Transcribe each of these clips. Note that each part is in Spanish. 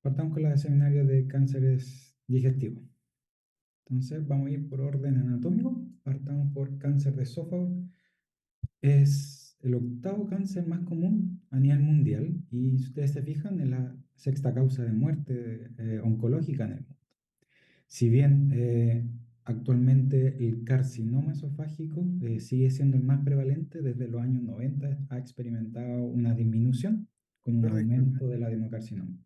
Partamos con la seminario de cánceres digestivos. Entonces, vamos a ir por orden anatómico. Partamos por cáncer de esófago. Es el octavo cáncer más común a nivel mundial y si ustedes se fijan, es la sexta causa de muerte oncológica en el mundo. Si bien actualmente el carcinoma esofágico sigue siendo el más prevalente, desde los años 90 ha experimentado una disminución con un Pero disculpe, aumento del adenocarcinoma.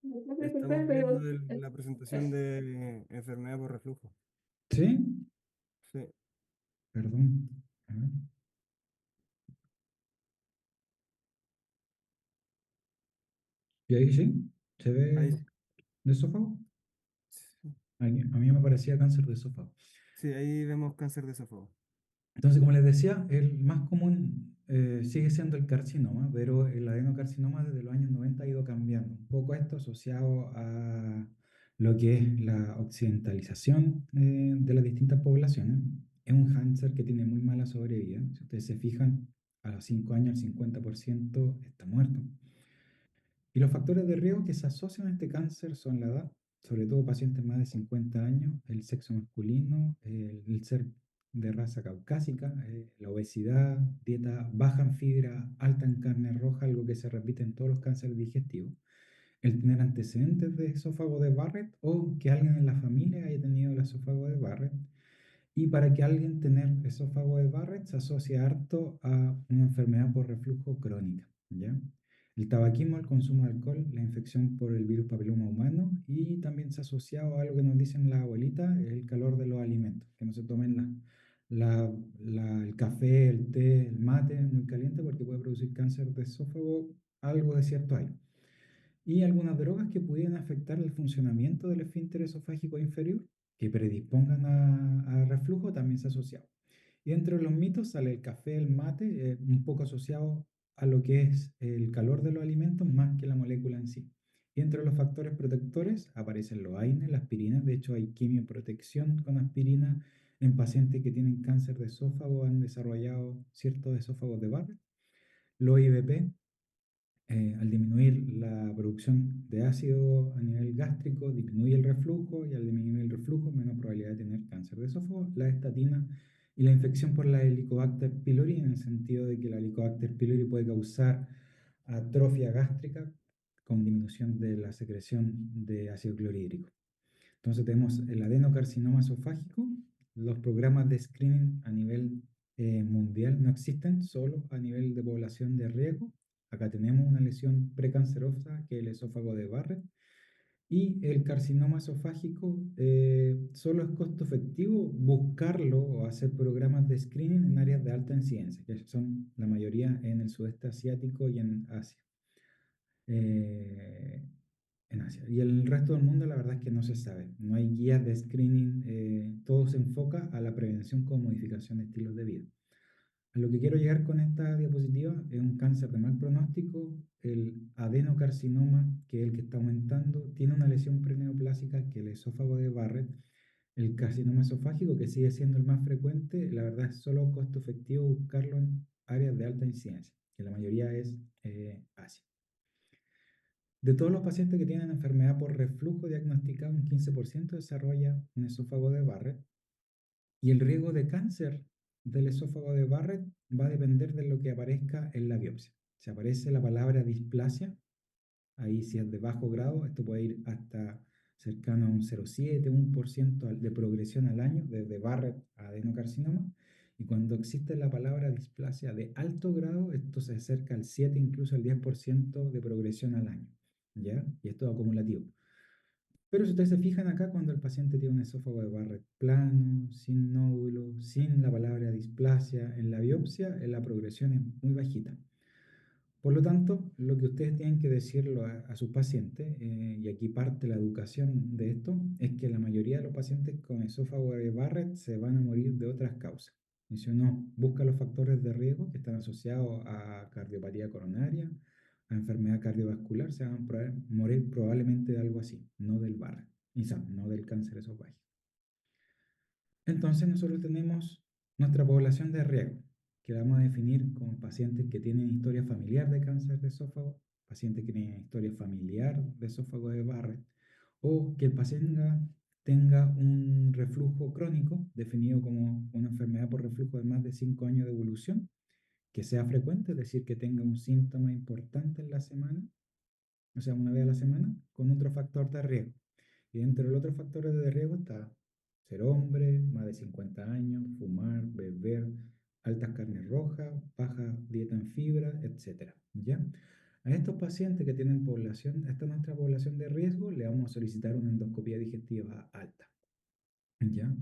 estamos viendo la presentación de enfermedad por reflujo. ¿Sí? Sí, Perdón. A ver. ¿Y ahí sí? ¿Se ahí, ve de esófago? sí, A mí me parecía cáncer de esófago. sí, ahí vemos cáncer de esófago. Entonces, como les decía, el más común sigue siendo el carcinoma, pero el adenocarcinoma desde los años 90 ha ido cambiando. Un poco esto asociado a lo que es la occidentalización de las distintas poblaciones. Es un cáncer que tiene muy mala sobrevida. Si ustedes se fijan, a los 5 años el 50% está muerto. Y los factores de riesgo que se asocian a este cáncer son la edad, sobre todo pacientes más de 50 años, el sexo masculino, el ser de raza caucásica, la obesidad, dieta baja en fibra, alta en carne roja, algo que se repite en todos los cánceres digestivos, el tener antecedentes de esófago de Barrett o que alguien en la familia haya tenido el esófago de Barrett. Y para que alguien tener esófago de Barrett se asocia harto a una enfermedad por reflujo crónica, ¿ya? El tabaquismo, el consumo de alcohol, la infección por el virus papiloma humano y también se ha asociado a algo que nos dicen las abuelitas, el calor de los alimentos, que no se tomen el café, el té, el mate muy caliente porque puede producir cáncer de esófago, algo de cierto hay y algunas drogas que pudieran afectar el funcionamiento del esfínter esofágico inferior, que predispongan a reflujo, también se ha asociado. Y entre los mitos sale el café, el mate, un poco asociado a lo que es el calor de los alimentos más que la molécula en sí. Y entre los factores protectores aparecen los AINE, la aspirina. De hecho, hay quimioprotección con aspirina en pacientes que tienen cáncer de esófago, han desarrollado ciertos esófagos de Barrett. Los IVP, al disminuir la producción de ácido a nivel gástrico, disminuye el reflujo y al disminuir el reflujo, menos probabilidad de tener cáncer de esófago. La estatina y la infección por la Helicobacter pylori, en el sentido de que la Helicobacter pylori puede causar atrofia gástrica con disminución de la secreción de ácido clorhídrico. Entonces tenemos el adenocarcinoma esofágico. Los programas de screening a nivel mundial no existen, solo a nivel de población de riesgo. Acá tenemos una lesión precancerosa que es el esófago de Barrett. Y el carcinoma esofágico solo es costo efectivo buscarlo o hacer programas de screening en áreas de alta incidencia, que son la mayoría en el sudeste asiático y en Asia. Eh, en Asia. Y el resto del mundo la verdad es que no se sabe. No hay guías de screening. Todo se enfoca a la prevención con modificación de estilos de vida. A lo que quiero llegar con esta diapositiva es un cáncer de mal pronóstico. El adenocarcinoma, que es el que está aumentando, tiene una lesión preneoplásica que es el esófago de Barrett. El carcinoma esofágico, que sigue siendo el más frecuente, la verdad es solo costo efectivo buscarlo en áreas de alta incidencia, que la mayoría es Asia. De todos los pacientes que tienen enfermedad por reflujo diagnosticado, un 15% desarrolla un esófago de Barrett y el riesgo de cáncer del esófago de Barrett va a depender de lo que aparezca en la biopsia. Si aparece la palabra displasia, ahí si es de bajo grado, esto puede ir hasta cercano a un 0,7, 1% de progresión al año, desde Barrett a adenocarcinoma. Y cuando existe la palabra displasia de alto grado, esto se acerca al 7, incluso al 10% de progresión al año. ¿Ya? Y esto es acumulativo. Pero si ustedes se fijan acá, cuando el paciente tiene un esófago de Barrett plano, sin nódulo, sin la palabra displasia en la biopsia, la progresión es muy bajita. Por lo tanto, lo que ustedes tienen que decirlo a sus pacientes, y aquí parte la educación de esto, es que la mayoría de los pacientes con esófago de Barrett se van a morir de otras causas. Y si uno busca los factores de riesgo que están asociados a cardiopatía coronaria, a enfermedad cardiovascular, se van a morir probablemente de algo así, no del Barrett, no del cáncer esofágico. Entonces nosotros tenemos nuestra población de riesgo, que la vamos a definir como pacientes que tienen historia familiar de cáncer de esófago, paciente que tiene historia familiar de esófago de Barrett, o que el paciente tenga un reflujo crónico, definido como una enfermedad por reflujo de más de 5 años de evolución, que sea frecuente, es decir, que tenga un síntoma importante en la semana, o sea, una vez a la semana, con otro factor de riesgo. Y entre los otros factores de riesgo está ser hombre, más de 50 años, fumar, beber, altas carnes rojas, baja dieta en fibra, etcétera. ¿Ya? A estos pacientes que tienen población, esta nuestra población de riesgo, le vamos a solicitar una endoscopía digestiva alta. ¿Ya?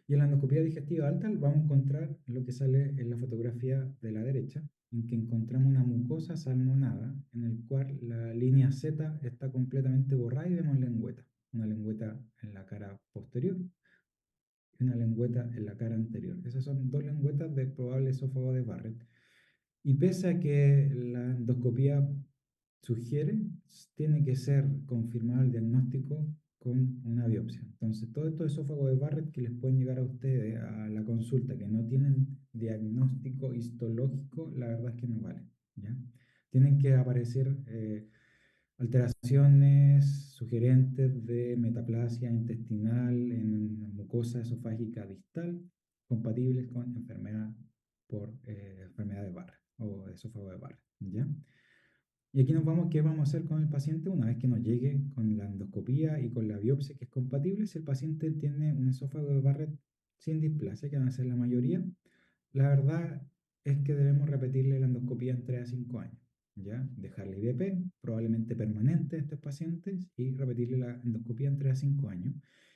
Y en la endoscopía digestiva alta vamos a encontrar lo que sale en la fotografía de la derecha, en que encontramos una mucosa salmonada, en el cual la línea Z está completamente borrada y vemos lengüeta. Una lengüeta en la cara posterior y una lengüeta en la cara anterior. Esas son dos lengüetas de probable esófago de Barrett. Y pese a que la endoscopía sugiere, tiene que ser confirmado el diagnóstico con una biopsia. Entonces, todos estos esófagos de Barrett que les pueden llegar a ustedes a la consulta, que no tienen diagnóstico histológico, la verdad es que no valen, ¿ya? Tienen que aparecer alteraciones sugerentes de metaplasia intestinal en la mucosa esofágica distal, compatibles con enfermedad de Barrett o esófago de Barrett, ¿ya? Y aquí nos vamos, ¿qué vamos a hacer con el paciente una vez que nos llegue con la endoscopía y con la biopsia que es compatible? Si el paciente tiene un esófago de Barrett sin displasia, que van a ser la mayoría, la verdad es que debemos repetirle la endoscopía en 3 a 5 años, ¿ya? Dejarle IVP, probablemente permanente a estos pacientes, y repetirle la endoscopía en 3 a 5 años.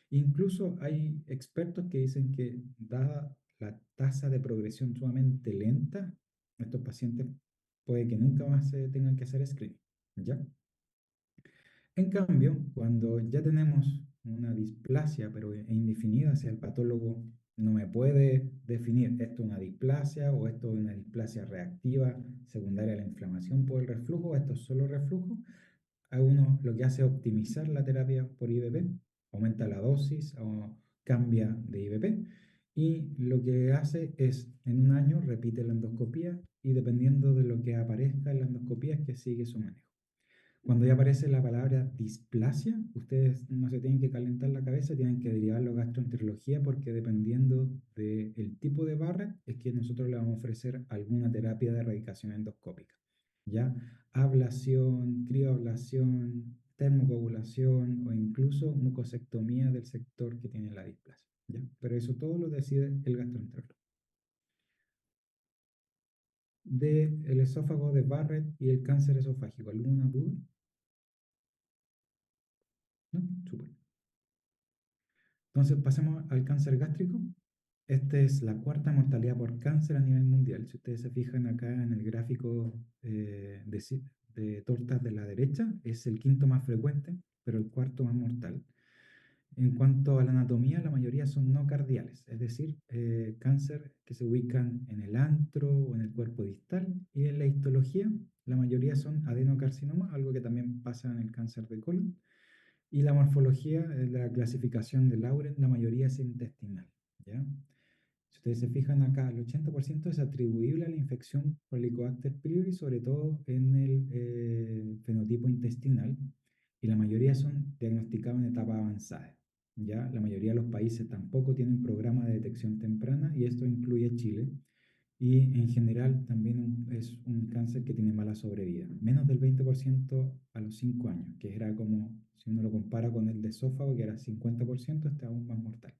Incluso hay expertos que dicen que, dada la tasa de progresión sumamente lenta, estos pacientes puede que nunca más se tengan que hacer screening, ¿ya? En cambio, cuando ya tenemos una displasia, pero indefinida, si el patólogo no me puede definir esto es una displasia o esto es una displasia reactiva secundaria a la inflamación por el reflujo, o esto es solo reflujo, a uno lo que hace es optimizar la terapia por IVP, aumenta la dosis o cambia de IVP, y lo que hace es en un año repite la endoscopía y dependiendo de lo que aparezca en la endoscopía es que sigue su manejo. Cuando ya aparece la palabra displasia, ustedes no se tienen que calentar la cabeza, tienen que derivarlo a gastroenterología porque dependiendo del tipo de Barrett es que nosotros le vamos a ofrecer alguna terapia de erradicación endoscópica. ¿Ya? Ablación, crioablación, termocoagulación o incluso mucosectomía del sector que tiene la displasia. ¿Ya? Pero eso todo lo decide el gastroenterólogo. El esófago de Barrett y el cáncer esofágico, ¿alguna duda? ¿No? Súper. Entonces pasemos al cáncer gástrico. Esta es la cuarta mortalidad por cáncer a nivel mundial. Si ustedes se fijan acá en el gráfico de tortas de la derecha, es el quinto más frecuente, pero el cuarto más mortal. En cuanto a la anatomía, la mayoría son no cardiales, es decir, cáncer que se ubican en el antro o en el cuerpo distal. Y en la histología, la mayoría son adenocarcinomas, algo que también pasa en el cáncer de colon. Y la morfología, la clasificación de Lauren, la mayoría es intestinal, ¿ya? Si ustedes se fijan acá, el 80% es atribuible a la infección por Helicobacter pylori, sobre todo en el fenotipo intestinal, y la mayoría son diagnosticados en etapa avanzada, ¿ya? La mayoría de los países tampoco tienen programa de detección temprana, y esto incluye Chile, y en general también es un cáncer que tiene mala sobrevida, menos del 20% a los 5 años, que era como, si uno lo compara con el de esófago, que era 50%, está aún más mortal.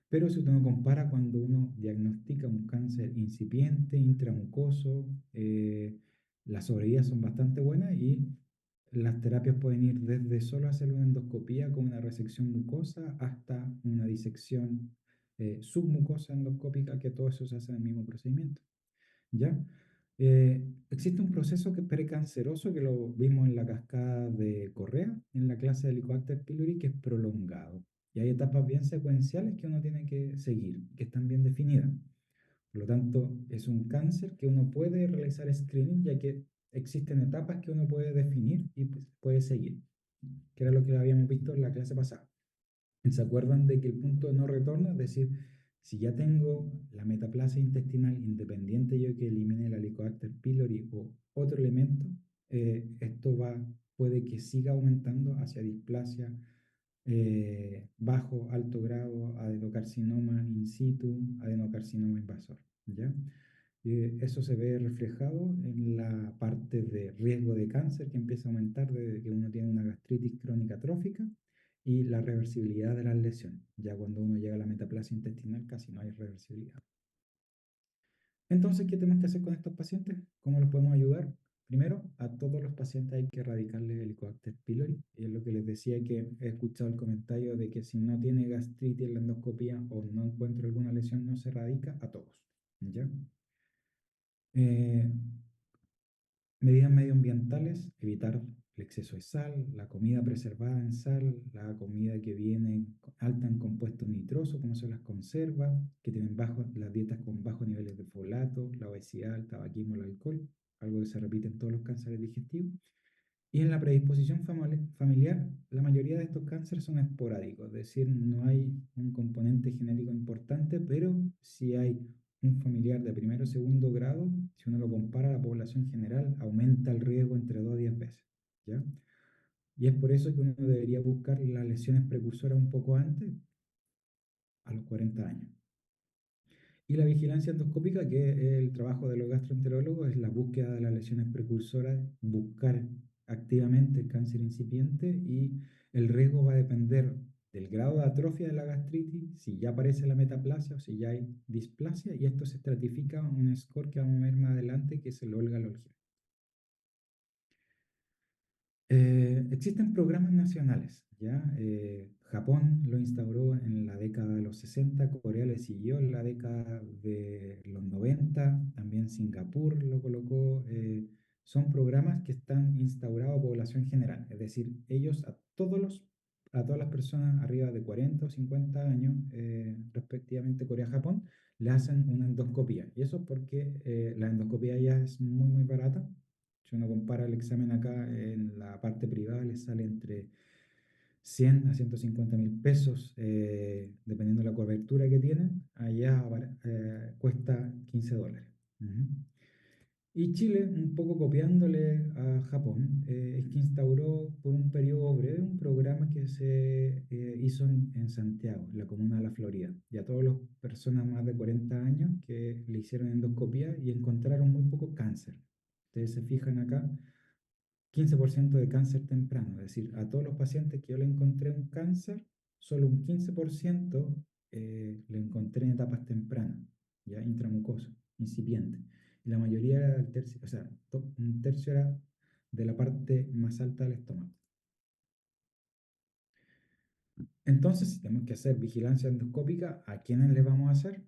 Pero si uno compara cuando uno diagnostica un cáncer incipiente, intramucoso, las sobrevidas son bastante buenas y las terapias pueden ir desde solo hacer una endoscopía con una resección mucosa hasta una disección submucosa endoscópica, que todo eso se hace en el mismo procedimiento. ¿Ya? Existe un proceso que es precanceroso, que lo vimos en la cascada de Correa, en la clase de Helicobacter pylori, que es prolongado. Y hay etapas bien secuenciales que uno tiene que seguir, que están bien definidas. Por lo tanto, es un cáncer que uno puede realizar screening, ya que existen etapas que uno puede definir y pues, puede seguir, que era lo que habíamos visto en la clase pasada. ¿Se acuerdan de que el punto de no retorno, es decir, si ya tengo la metaplasia intestinal independiente yo que elimine el Helicobacter pylori o otro elemento, puede que siga aumentando hacia displasia bajo, alto grado, adenocarcinoma in situ, adenocarcinoma invasor, ¿ya? Eso se ve reflejado en la parte de riesgo de cáncer que empieza a aumentar desde que uno tiene una gastritis crónica trófica y la reversibilidad de las lesiones. Ya cuando uno llega a la metaplasia intestinal casi no hay reversibilidad. Entonces, ¿qué tenemos que hacer con estos pacientes? ¿Cómo los podemos ayudar? Primero, a todos los pacientes hay que erradicarles el Helicobacter pylori. Y es lo que les decía, que he escuchado el comentario de que si no tiene gastritis en la endoscopía o no encuentro alguna lesión, no se erradica a todos. ¿Ya? Eh, Medidas medioambientales: evitar el exceso de sal, la comida preservada en sal, la comida que viene alta en compuestos nitrosos, como son las conservas, que tienen las dietas con bajos niveles de folato, la obesidad, el tabaquismo, el alcohol, algo que se repite en todos los cánceres digestivos. Y en la predisposición familiar, la mayoría de estos cánceres son esporádicos, es decir, no hay un componente genético importante, pero si hay un familiar de primero o segundo grado, si uno lo compara a la población general, aumenta el riesgo entre 2 a 10 veces, ¿ya? Y es por eso que uno debería buscar las lesiones precursoras un poco antes, a los 40 años. Y la vigilancia endoscópica, que es el trabajo de los gastroenterólogos, es la búsqueda de las lesiones precursoras, buscar activamente el cáncer incipiente, y el riesgo va a depender del grado de atrofia de la gastritis, si ya aparece la metaplasia o si ya hay displasia, y esto se estratifica en un score que vamos a ver más adelante, que es el Olga-Lolgin. Existen programas nacionales, ¿ya? Japón lo instauró en la década de los 60, Corea le siguió en la década de los 90, también Singapur lo colocó. Son programas que están instaurados a población general, es decir, ellos a todas las personas arriba de 40 o 50 años, respectivamente Corea-Japón, le hacen una endoscopía. Y eso es porque la endoscopía ya es muy, muy barata. Si uno compara el examen acá en la parte privada, le sale entre 100 a 150.000 pesos, dependiendo de la cobertura que tienen. Allá cuesta $15. Ujú. Y Chile, un poco copiándole a Japón, es que instauró por un periodo breve un programa que se hizo en Santiago, en la comuna de La Florida, y a todas las personas más de 40 años que le hicieron endoscopia y encontraron muy poco cáncer. Ustedes se fijan acá, 15% de cáncer temprano, es decir, a todos los pacientes que yo le encontré un cáncer, solo un 15% le encontré en etapas tempranas, ya intramucoso, incipiente. Y la mayoría era del tercio, o sea, un tercio era de la parte más alta del estómago. Entonces, si tenemos que hacer vigilancia endoscópica, ¿a quiénes le vamos a hacer?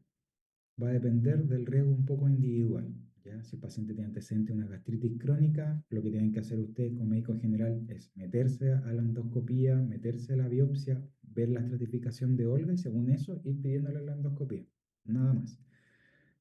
Va a depender del riesgo un poco individual, ¿ya? Si el paciente tiene antecedente de una gastritis crónica, lo que tienen que hacer ustedes como médico general es meterse a la endoscopía, meterse a la biopsia, ver la estratificación de Olga y según eso ir pidiéndole la endoscopía. Nada más.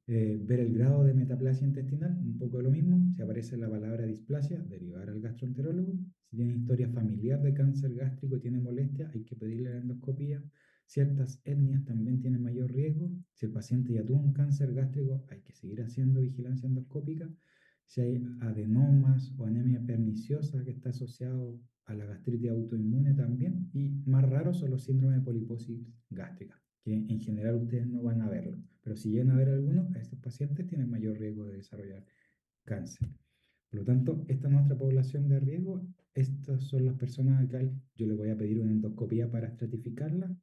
Ver el grado de metaplasia intestinal, un poco lo mismo. Si aparece la palabra displasia, derivar al gastroenterólogo. Si tiene historia familiar de cáncer gástrico y tiene molestia, hay que pedirle la endoscopía. Ciertas etnias también tienen mayor riesgo. Si el paciente ya tuvo un cáncer gástrico, hay que seguir haciendo vigilancia endoscópica. Si hay adenomas o anemia perniciosa que está asociado a la gastritis autoinmune también. Y más raros son los síndromes de poliposis gástrica, que en general ustedes no van a verlo, pero si llegan a ver alguno, a estos pacientes tienen mayor riesgo de desarrollar cáncer. Por lo tanto, esta es nuestra población de riesgo. Estas son las personas a las que yo le voy a pedir una endoscopía para estratificarla.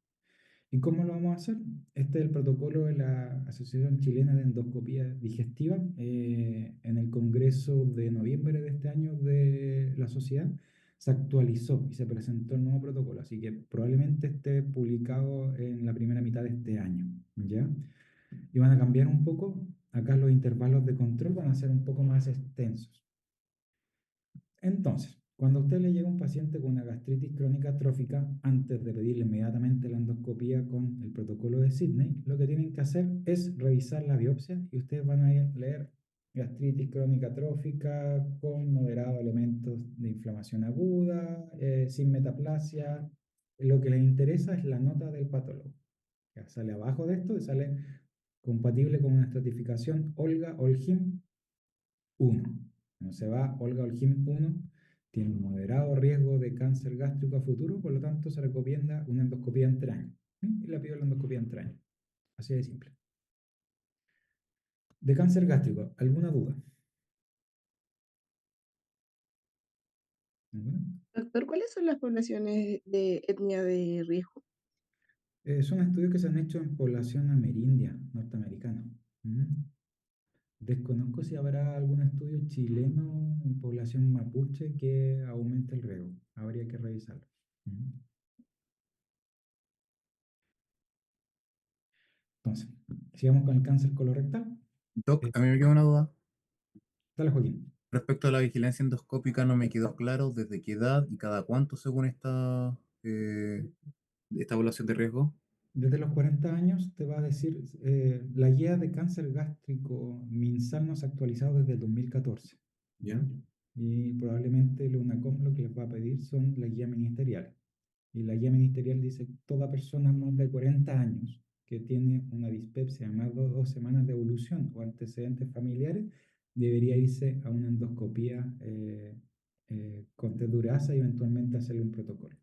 ¿Y cómo lo vamos a hacer? Este es el protocolo de la Asociación Chilena de Endoscopía Digestiva. En el Congreso de noviembre de este año de la sociedad se actualizó y se presentó el nuevo protocolo, así que probablemente esté publicado en la primera mitad de este año, ¿ya? Y van a cambiar un poco. Acá los intervalos de control van a ser un poco más extensos. Entonces, cuando a usted le llega un paciente con una gastritis crónica trófica, antes de pedirle inmediatamente la endoscopía con el protocolo de Sydney, lo que tienen que hacer es revisar la biopsia y ustedes van a leer gastritis crónica trófica con moderado elementos de inflamación aguda, sin metaplasia. Lo que les interesa es la nota del patólogo. Ya sale abajo de esto y sale compatible con una estratificación Olga-Olgin 1. No se va, Olga Olgim 1 tiene un moderado riesgo de cáncer gástrico a futuro, por lo tanto se recomienda una endoscopía entre años. Y la pido la endoscopía entre años. Así de simple. De cáncer gástrico, ¿alguna duda? ¿Ninguna? Doctor, ¿cuáles son las poblaciones de etnia de riesgo? Son estudios que se han hecho en población amerindia norteamericana. ¿Mm? Desconozco si habrá algún estudio chileno en población mapuche que aumente el riesgo. Habría que revisarlo. ¿Mm? Entonces, sigamos con el cáncer colorectal. Doc, Eh, a mí me queda una duda. Dale, Joaquín. Respecto a la vigilancia endoscópica, no me quedó claro desde qué edad y cada cuánto según esta evaluación de riesgo. Desde los 40 años te va a decir, la guía de cáncer gástrico MinSal no se ha actualizado desde el 2014. ¿Ya? ¿Ya? Y probablemente la UNACOM lo que les va a pedir son la guía ministerial. Y la guía ministerial dice que toda persona más de 40 años que tiene una dispepsia de más de 2 semanas de evolución o antecedentes familiares debería irse a una endoscopía con test de urasa y eventualmente hacerle un protocolo.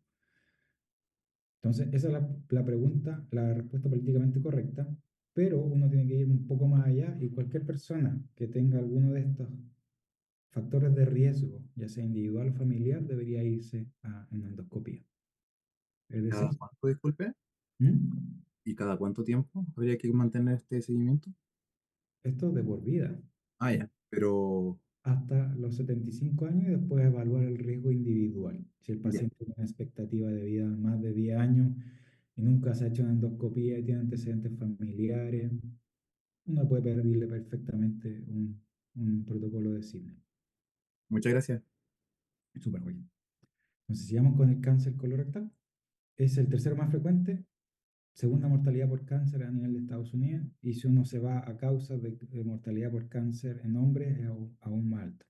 Entonces, esa es la pregunta, la respuesta políticamente correcta, pero uno tiene que ir un poco más allá y cualquier persona que tenga alguno de estos factores de riesgo, ya sea individual o familiar, debería irse a una endoscopía. Es decir, ¿Cada cuánto, disculpe? ¿Mm? ¿Y cada cuánto tiempo habría que mantener este seguimiento? Esto de por vida, Ah, ya. Pero, hasta los 75 años y después evaluar el riesgo individual. Si el ya. paciente tiene una expectativa de vida de más de 10 años y nunca se ha hecho una endoscopía y tiene antecedentes familiares, uno puede pedirle perfectamente un protocolo de Sidney. Muchas gracias. Súper bien. Entonces, sigamos con el cáncer colorectal. Es el tercero más frecuente, segunda mortalidad por cáncer a nivel de Estados Unidos, y si uno se va a causas de mortalidad por cáncer en hombres, es aún más alto.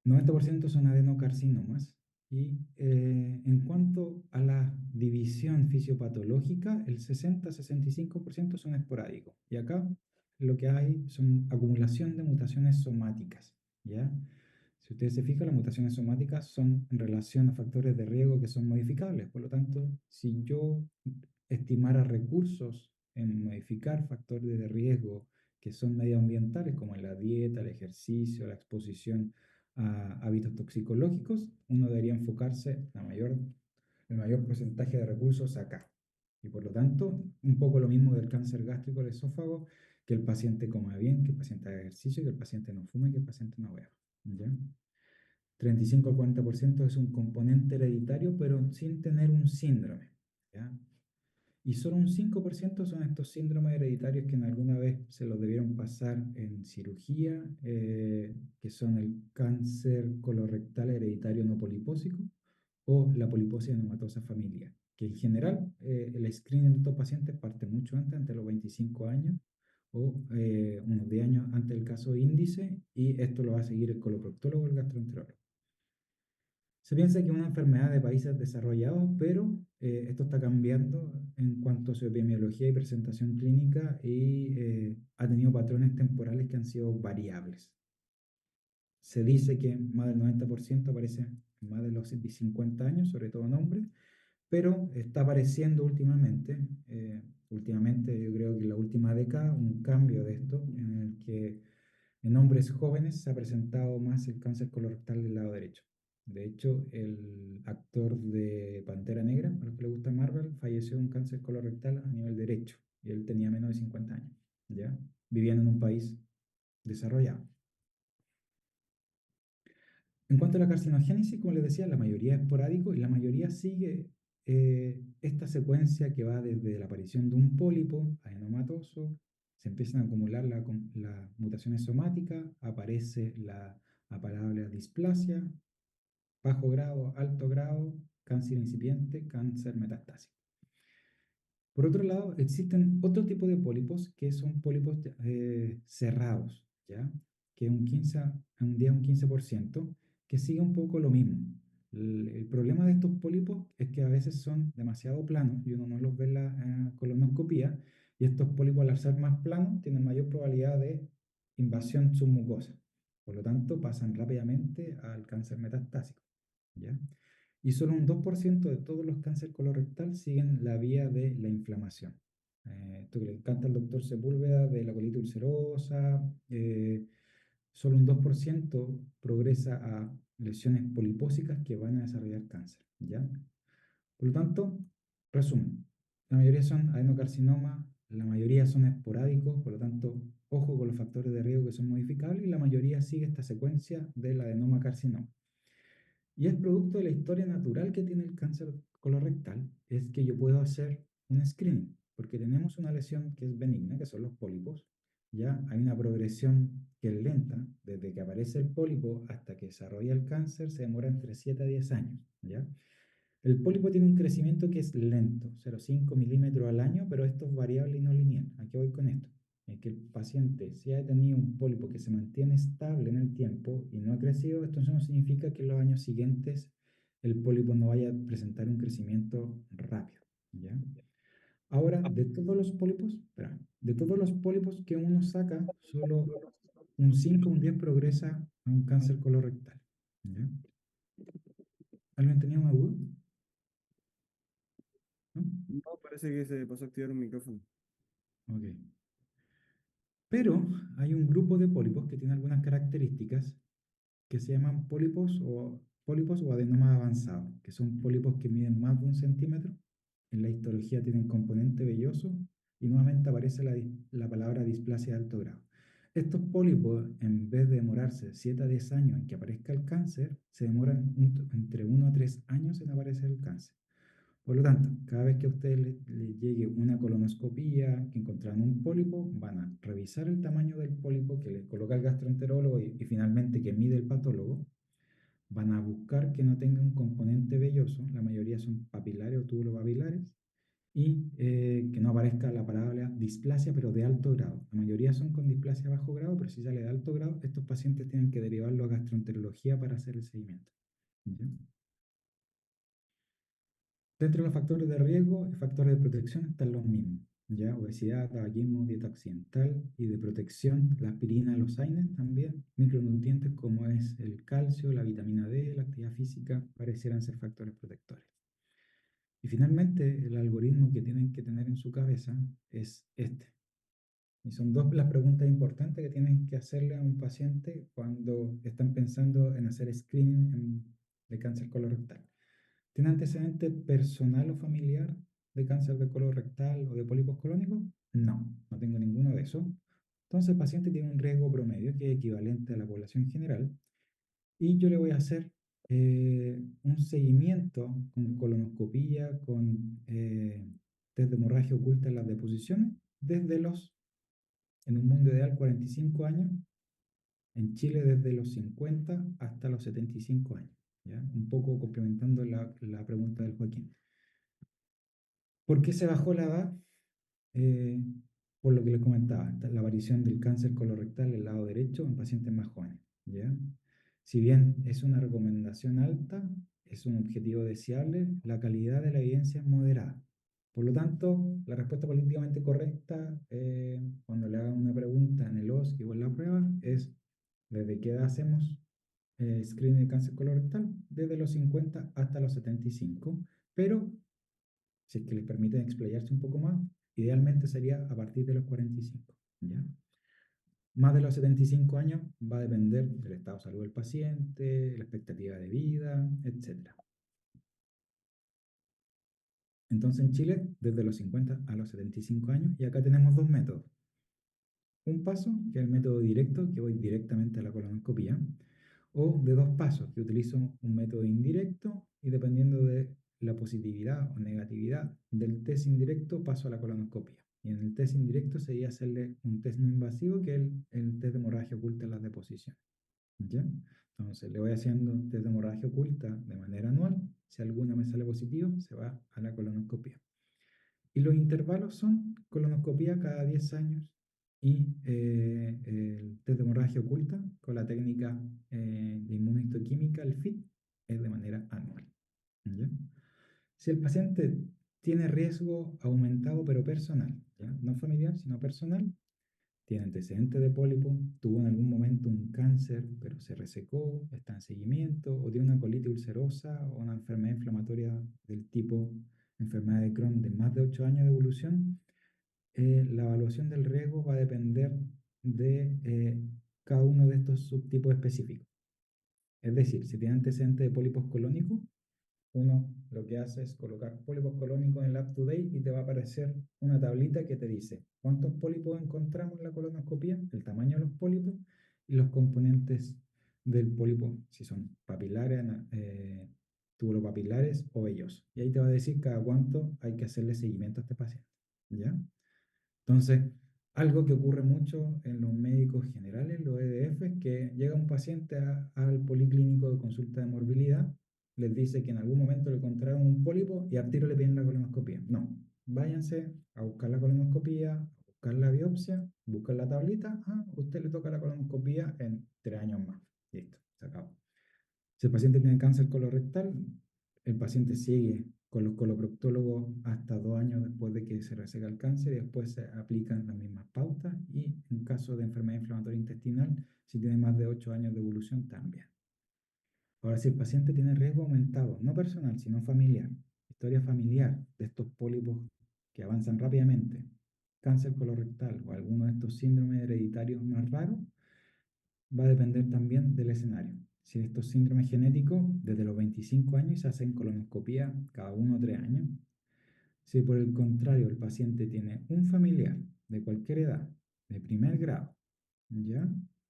90% son adenocarcinomas. Y en cuanto a la división fisiopatológica, el 60-65% son esporádicos. Y acá lo que hay son acumulación de mutaciones somáticas, ¿ya? Si ustedes se fijan, las mutaciones somáticas son en relación a factores de riesgo que son modificables. Por lo tanto, si yo estimara recursos en modificar factores de riesgo que son medioambientales, como la dieta, el ejercicio, la exposición a hábitos toxicológicos, uno debería enfocarse el mayor porcentaje de recursos acá. Y por lo tanto, un poco lo mismo del cáncer gástrico del esófago, que el paciente coma bien, que el paciente haga ejercicio, que el paciente no fume, que el paciente no beba. ¿Ya? 35 al 40% es un componente hereditario, pero sin tener un síndrome. ¿Ya? Y solo un 5% son estos síndromes hereditarios que en alguna vez se los debieron pasar en cirugía, que son el cáncer colorectal hereditario no polipósico o la poliposis anematosa familiar, que en general el screening de estos pacientes parte mucho antes, ante los 25 años o unos 10 años antes del caso índice, y esto lo va a seguir el coloproctólogo o el gastroenterólogo. Se piensa que es una enfermedad de países desarrollados, pero esto está cambiando en cuanto a su epidemiología y presentación clínica y ha tenido patrones temporales que han sido variables. Se dice que más del 90% aparece en más de los 50 años, sobre todo en hombres, pero está apareciendo últimamente yo creo que en la última década, un cambio de esto en el que en hombres jóvenes se ha presentado más el cáncer colorectal del lado derecho. De hecho, el actor de Pantera Negra, a los que le gusta Marvel, falleció de un cáncer colorectal a nivel derecho. Y él tenía menos de 50 años, ¿ya? Viviendo en un país desarrollado. En cuanto a la carcinogénesis, como les decía, la mayoría es esporádico y la mayoría sigue esta secuencia que va desde la aparición de un pólipo adenomatoso, se empiezan a acumular las mutaciones somáticas, aparece la palabra displasia, bajo grado, alto grado, cáncer incipiente, cáncer metastásico. Por otro lado, existen otro tipo de pólipos que son pólipos cerrados, ¿ya? Que un día un 15%, que sigue un poco lo mismo. El problema de estos pólipos es que a veces son demasiado planos y uno no los ve en la colonoscopía, y estos pólipos al ser más planos tienen mayor probabilidad de invasión submucosa. Por lo tanto, pasan rápidamente al cáncer metastásico, ¿ya? Y solo un 2% de todos los cánceres colorectal siguen la vía de la inflamación. Esto que le encanta al doctor Sepúlveda de la colitis ulcerosa, solo un 2% progresa a lesiones polipósicas que van a desarrollar cáncer, ¿ya? Por lo tanto, resumen, la mayoría son adenocarcinomas, la mayoría son esporádicos, por lo tanto, ojo con los factores de riesgo que son modificables y la mayoría sigue esta secuencia del adenoma carcinoma. Y es producto de la historia natural que tiene el cáncer colorectal, es que yo puedo hacer un screening, porque tenemos una lesión que es benigna, que son los pólipos, ya hay una progresión que es lenta, desde que aparece el pólipo hasta que desarrolla el cáncer se demora entre 7 a 10 años, ¿ya? El pólipo tiene un crecimiento que es lento, 0,5 milímetros al año, pero esto es variable y no lineal. ¿A qué voy con esto? Es que el paciente, si ha tenido un pólipo que se mantiene estable en el tiempo y no ha crecido, esto no significa que en los años siguientes el pólipo no vaya a presentar un crecimiento rápido, ¿ya? Ahora, de todos los pólipos que uno saca, solo un 5 o un 10 progresa a un cáncer colorectal, ¿ya? ¿Alguien tenía una duda? ¿No? No, parece que se pasó a activar un micrófono. Ok. Pero hay un grupo de pólipos que tiene algunas características que se llaman pólipos o adenomas avanzados, que son pólipos que miden más de 1 centímetro. En la histología tienen componente velloso y nuevamente aparece la palabra displasia de alto grado. Estos pólipos, en vez de demorarse 7 a 10 años en que aparezca el cáncer, se demoran entre 1 a 3 años en aparecer el cáncer. Por lo tanto, cada vez que a usted le llegue una colonoscopía, que encontraron un pólipo, van a revisar el tamaño del pólipo que le coloca el gastroenterólogo y finalmente que mide el patólogo. Van a buscar que no tenga un componente velloso, la mayoría son papilares o tubulopapilares, y que no aparezca la palabra displasia, pero de alto grado. La mayoría son con displasia bajo grado, pero si sale de alto grado, estos pacientes tienen que derivarlo a gastroenterología para hacer el seguimiento. ¿Ya? Dentro de los factores de riesgo y factores de protección están los mismos, ¿ya? Obesidad, tabaquismo, dieta occidental y de protección, la aspirina, los AINES también, micronutrientes como es el calcio, la vitamina D, la actividad física, parecieran ser factores protectores. Y finalmente, el algoritmo que tienen que tener en su cabeza es este. Y son dos las preguntas importantes que tienen que hacerle a un paciente cuando están pensando en hacer screening de cáncer colorectal. ¿Tiene antecedente personal o familiar de cáncer de colorectal o de pólipos colónicos? No, no tengo ninguno de esos. Entonces el paciente tiene un riesgo promedio que es equivalente a la población general y yo le voy a hacer un seguimiento con colonoscopía, con test de hemorragia oculta en las deposiciones desde en un mundo ideal, 45 años, en Chile desde los 50 hasta los 75 años. ¿Ya? Un poco complementando la pregunta del Joaquín. ¿Por qué se bajó la edad? Eh, por lo que les comentaba, la aparición del cáncer colorectal del lado derecho en pacientes más jóvenes, ¿ya? Si bien es una recomendación alta, es un objetivo deseable, la calidad de la evidencia es moderada. Por lo tanto, la respuesta políticamente correcta, cuando le hagan una pregunta en el OSCE o en la prueba, es ¿desde qué edad hacemos screening de cáncer colorectal? Desde los 50 hasta los 75, pero si es que les permiten explayarse un poco más, idealmente sería a partir de los 45, ¿ya? Más de los 75 años va a depender del estado de salud del paciente, la expectativa de vida, etc. Entonces en Chile, desde los 50 a los 75 años, y acá tenemos dos métodos. Un paso, que es el método directo, que voy directamente a la colonoscopía, o de dos pasos, que utilizo un método indirecto y dependiendo de la positividad o negatividad del test indirecto paso a la colonoscopia. Y en el test indirecto sería hacerle un test no invasivo que es el test de hemorragia oculta en las deposiciones. ¿Ya? Entonces le voy haciendo test de hemorragia oculta de manera anual. Si alguna me sale positivo, se va a la colonoscopia. Y los intervalos son colonoscopia cada 10 años y el test de hemorragia oculta con la técnica de inmunohistoquímica, el FIT, es de manera anual. ¿Ya? Si el paciente tiene riesgo aumentado pero personal, ¿ya? No familiar, sino personal, tiene antecedentes de pólipo, tuvo en algún momento un cáncer, pero se resecó, está en seguimiento, o tiene una colitis ulcerosa o una enfermedad inflamatoria del tipo enfermedad de Crohn de más de 8 años de evolución, la evaluación del riesgo va a depender de cada uno de estos subtipos específicos. Es decir, si tiene antecedentes de pólipos colónicos, uno lo que hace es colocar pólipos colónicos en el UpToDate y te va a aparecer una tablita que te dice cuántos pólipos encontramos en la colonoscopia, el tamaño de los pólipos y los componentes del pólipo, si son papilares, tubulopapilares o vellosos. Y ahí te va a decir cada cuánto hay que hacerle seguimiento a este paciente. ¿Ya? Entonces, algo que ocurre mucho en los médicos generales, los EDF, es que llega un paciente al policlínico de consulta de morbilidad, les dice que en algún momento le encontraron un pólipo y al tiro le piden la colonoscopia. No, váyanse a buscar la colonoscopia, a buscar la biopsia, buscar la tablita. Ah, a usted le toca la colonoscopia en 3 años más. Listo, se acabó. Si el paciente tiene cáncer colorectal, el paciente sigue con los coloproctólogos hasta 2 años después de que se reseca el cáncer y después se aplican las mismas pautas y en caso de enfermedad inflamatoria intestinal, si tiene más de 8 años de evolución, también. Ahora, si el paciente tiene riesgo aumentado, no personal, sino familiar, historia familiar de estos pólipos que avanzan rápidamente, cáncer colorectal o alguno de estos síndromes hereditarios más raros, va a depender también del escenario. Si estos síndromes genéticos, desde los 25 años se hacen colonoscopía cada 1 o 3 años. Si por el contrario el paciente tiene un familiar de cualquier edad, de primer grado, ¿ya?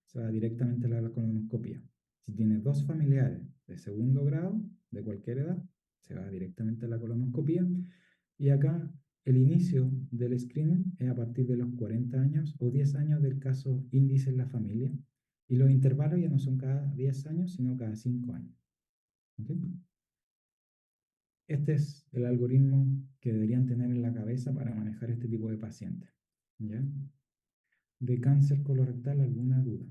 Se va directamente a la colonoscopía. Si tiene dos familiares de segundo grado, de cualquier edad, se va directamente a la colonoscopía. Y acá el inicio del screening es a partir de los 40 años o 10 años del caso índice en la familia. Y los intervalos ya no son cada 10 años, sino cada 5 años. ¿Okay? Este es el algoritmo que deberían tener en la cabeza para manejar este tipo de pacientes. ¿Ya? De cáncer colorectal, ¿alguna duda?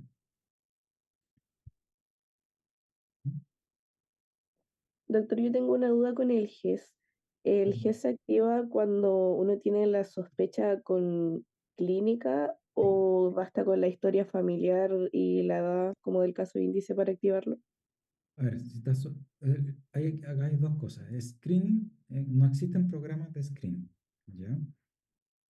Doctor, yo tengo una duda con el GES. ¿El GES se activa cuando uno tiene la sospecha con clínica Sí. o basta con la historia familiar y la edad como del caso índice para activarlo? A ver, si estás, acá hay dos cosas. Screening, no existen programas de screening, ¿ya?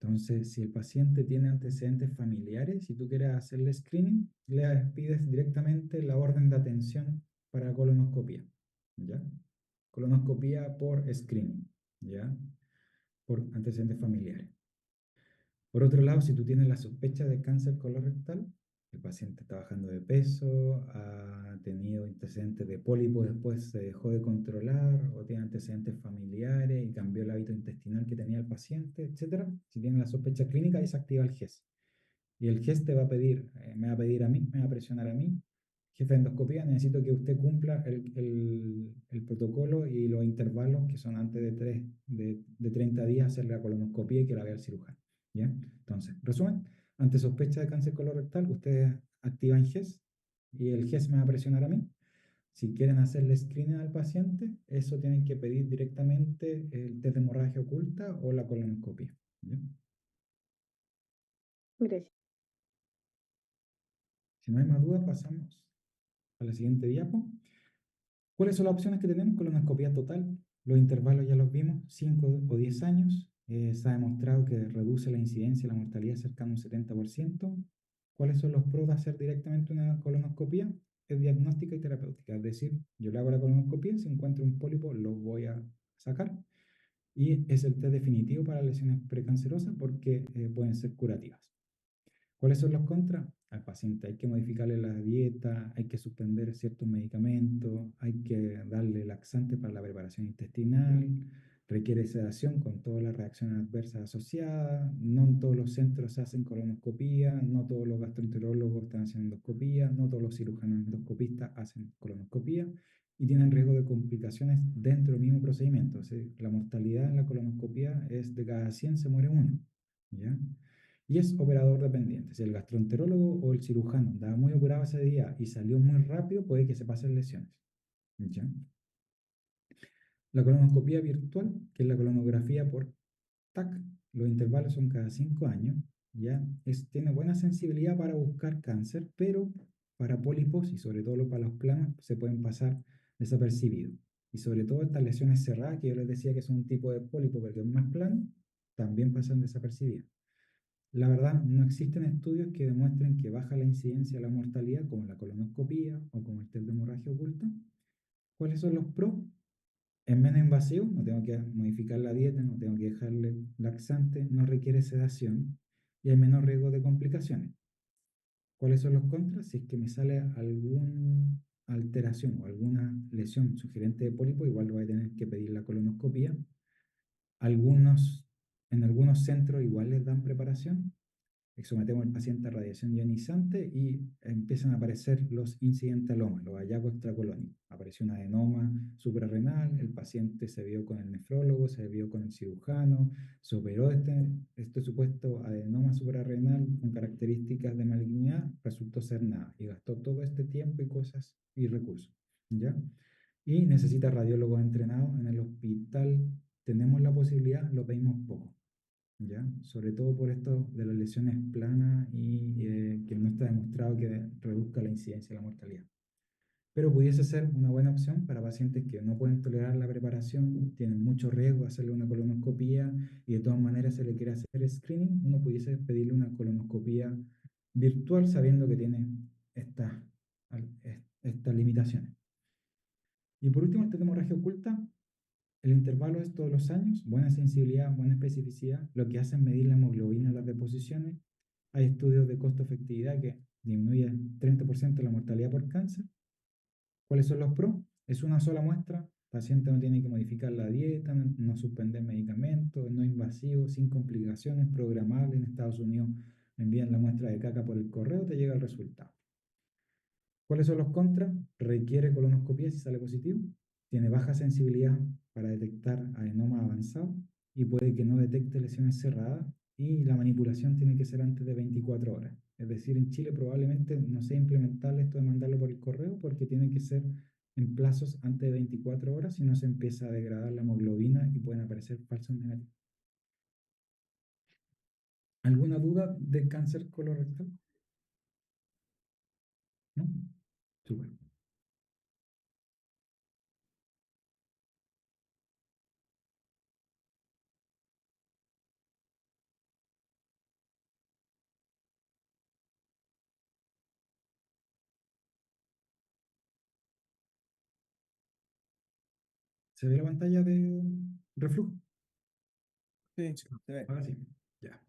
Entonces, si el paciente tiene antecedentes familiares, si tú quieres hacerle screening, le pides directamente la orden de atención para colonoscopia, ¿ya? Colonoscopia por screening, ¿ya? Por antecedentes familiares. Por otro lado, si tú tienes la sospecha de cáncer colorectal, el paciente está bajando de peso, ha tenido antecedentes de pólipo, después se dejó de controlar, o tiene antecedentes familiares y cambió el hábito intestinal que tenía el paciente, etcétera. Si tiene la sospecha clínica, ahí se activa el GES. Y el GES te va a pedir, me va a pedir a mí, me va a presionar a mí. Jefe de endoscopía, necesito que usted cumpla el protocolo y los intervalos que son antes de 30 días hacer la colonoscopía y que la vea el cirujano. ¿Ya? Entonces, resumen, ante sospecha de cáncer colorectal, ustedes activan GES y el GES me va a presionar a mí. Si quieren hacerle screening al paciente, eso tienen que pedir directamente el test de hemorragia oculta o la colonoscopia. ¿Ya? Gracias. Si no hay más dudas, pasamos a la siguiente diapo. ¿Cuáles son las opciones que tenemos? Colonoscopia total. Los intervalos ya los vimos, 5 o 10 años. Se ha demostrado que reduce la incidencia y la mortalidad cercana a un 70%. ¿Cuáles son los pros de hacer directamente una colonoscopia? Es diagnóstica y terapéutica. Es decir, yo le hago la colonoscopia, si encuentro un pólipo, lo voy a sacar. Y es el test definitivo para lesiones precancerosas porque pueden ser curativas. ¿Cuáles son los contras? Al paciente hay que modificarle la dieta, hay que suspender ciertos medicamentos, hay que darle laxante para la preparación intestinal, requiere sedación con todas las reacciones adversas asociadas, no en todos los centros se hacen colonoscopía, no todos los gastroenterólogos están haciendo endoscopía, no todos los cirujanos endoscopistas hacen colonoscopía y tienen riesgo de complicaciones dentro del mismo procedimiento. O sea, la mortalidad en la colonoscopía es de cada 100 se muere uno, ¿ya? Y es operador dependiente. Si el gastroenterólogo o el cirujano andaba muy operado ese día y salió muy rápido, puede que se pasen lesiones. ¿Ya? La colonoscopia virtual, que es la colonografía por TAC, los intervalos son cada 5 años. ¿ya? Tiene buena sensibilidad para buscar cáncer, pero para pólipos y sobre todo para los planos se pueden pasar desapercibidos. Y sobre todo estas lesiones cerradas, que yo les decía que son un tipo de pólipo porque es más plano, también pasan desapercibidas. La verdad, no existen estudios que demuestren que baja la incidencia de la mortalidad, como la colonoscopía o como el test de hemorragia oculta. ¿Cuáles son los pros? Es menos invasivo, no tengo que modificar la dieta, no tengo que dejarle laxante, no requiere sedación y hay menos riesgo de complicaciones. ¿Cuáles son los contras? Si es que me sale alguna alteración o alguna lesión sugerente de pólipo, igual voy a tener que pedir la colonoscopia. Algunos, en algunos centros igual les dan preparación, sometemos al paciente a radiación ionizante y empiezan a aparecer los incidentalomas, los hallazgos extracolónicos. Apareció un adenoma suprarrenal, el paciente se vio con el nefrólogo, se vio con el cirujano, se operó este supuesto adenoma suprarrenal con características de malignidad, resultó ser nada y gastó todo este tiempo y cosas y recursos, ¿ya? Y necesita radiólogos entrenados en el hospital. Tenemos la posibilidad, lo pedimos poco. ¿Ya? Sobre todo por esto de las lesiones planas y que no está demostrado que reduzca la incidencia de la mortalidad. Pero pudiese ser una buena opción para pacientes que no pueden tolerar la preparación, tienen mucho riesgo de hacerle una colonoscopía y de todas maneras se le quiere hacer screening, uno pudiese pedirle una colonoscopía virtual sabiendo que tiene estas estas limitaciones. Y por último, el test de hemorragia oculta. El intervalo es todos los años, buena sensibilidad, buena especificidad, lo que hace es medir la hemoglobina en las deposiciones. Hay estudios de costo-efectividad que disminuyen 30% la mortalidad por cáncer. ¿Cuáles son los pros? Es una sola muestra, el paciente no tiene que modificar la dieta, no suspender medicamentos, no invasivo, sin complicaciones, programable. En Estados Unidos envían la muestra de caca por el correo, te llega el resultado. ¿Cuáles son los contras? Requiere colonoscopia si sale positivo, tiene baja sensibilidad para detectar adenoma avanzado y puede que no detecte lesiones cerradas y la manipulación tiene que ser antes de 24 horas. Es decir, en Chile probablemente no sea implementable esto de mandarlo por el correo porque tiene que ser en plazos antes de 24 horas si no se empieza a degradar la hemoglobina y pueden aparecer falsos negativos. ¿Alguna duda de cáncer colorectal? ¿No? Súper. ¿Se ve la pantalla de reflujo? Sí, Sí. se ve. Ahora sí, ya.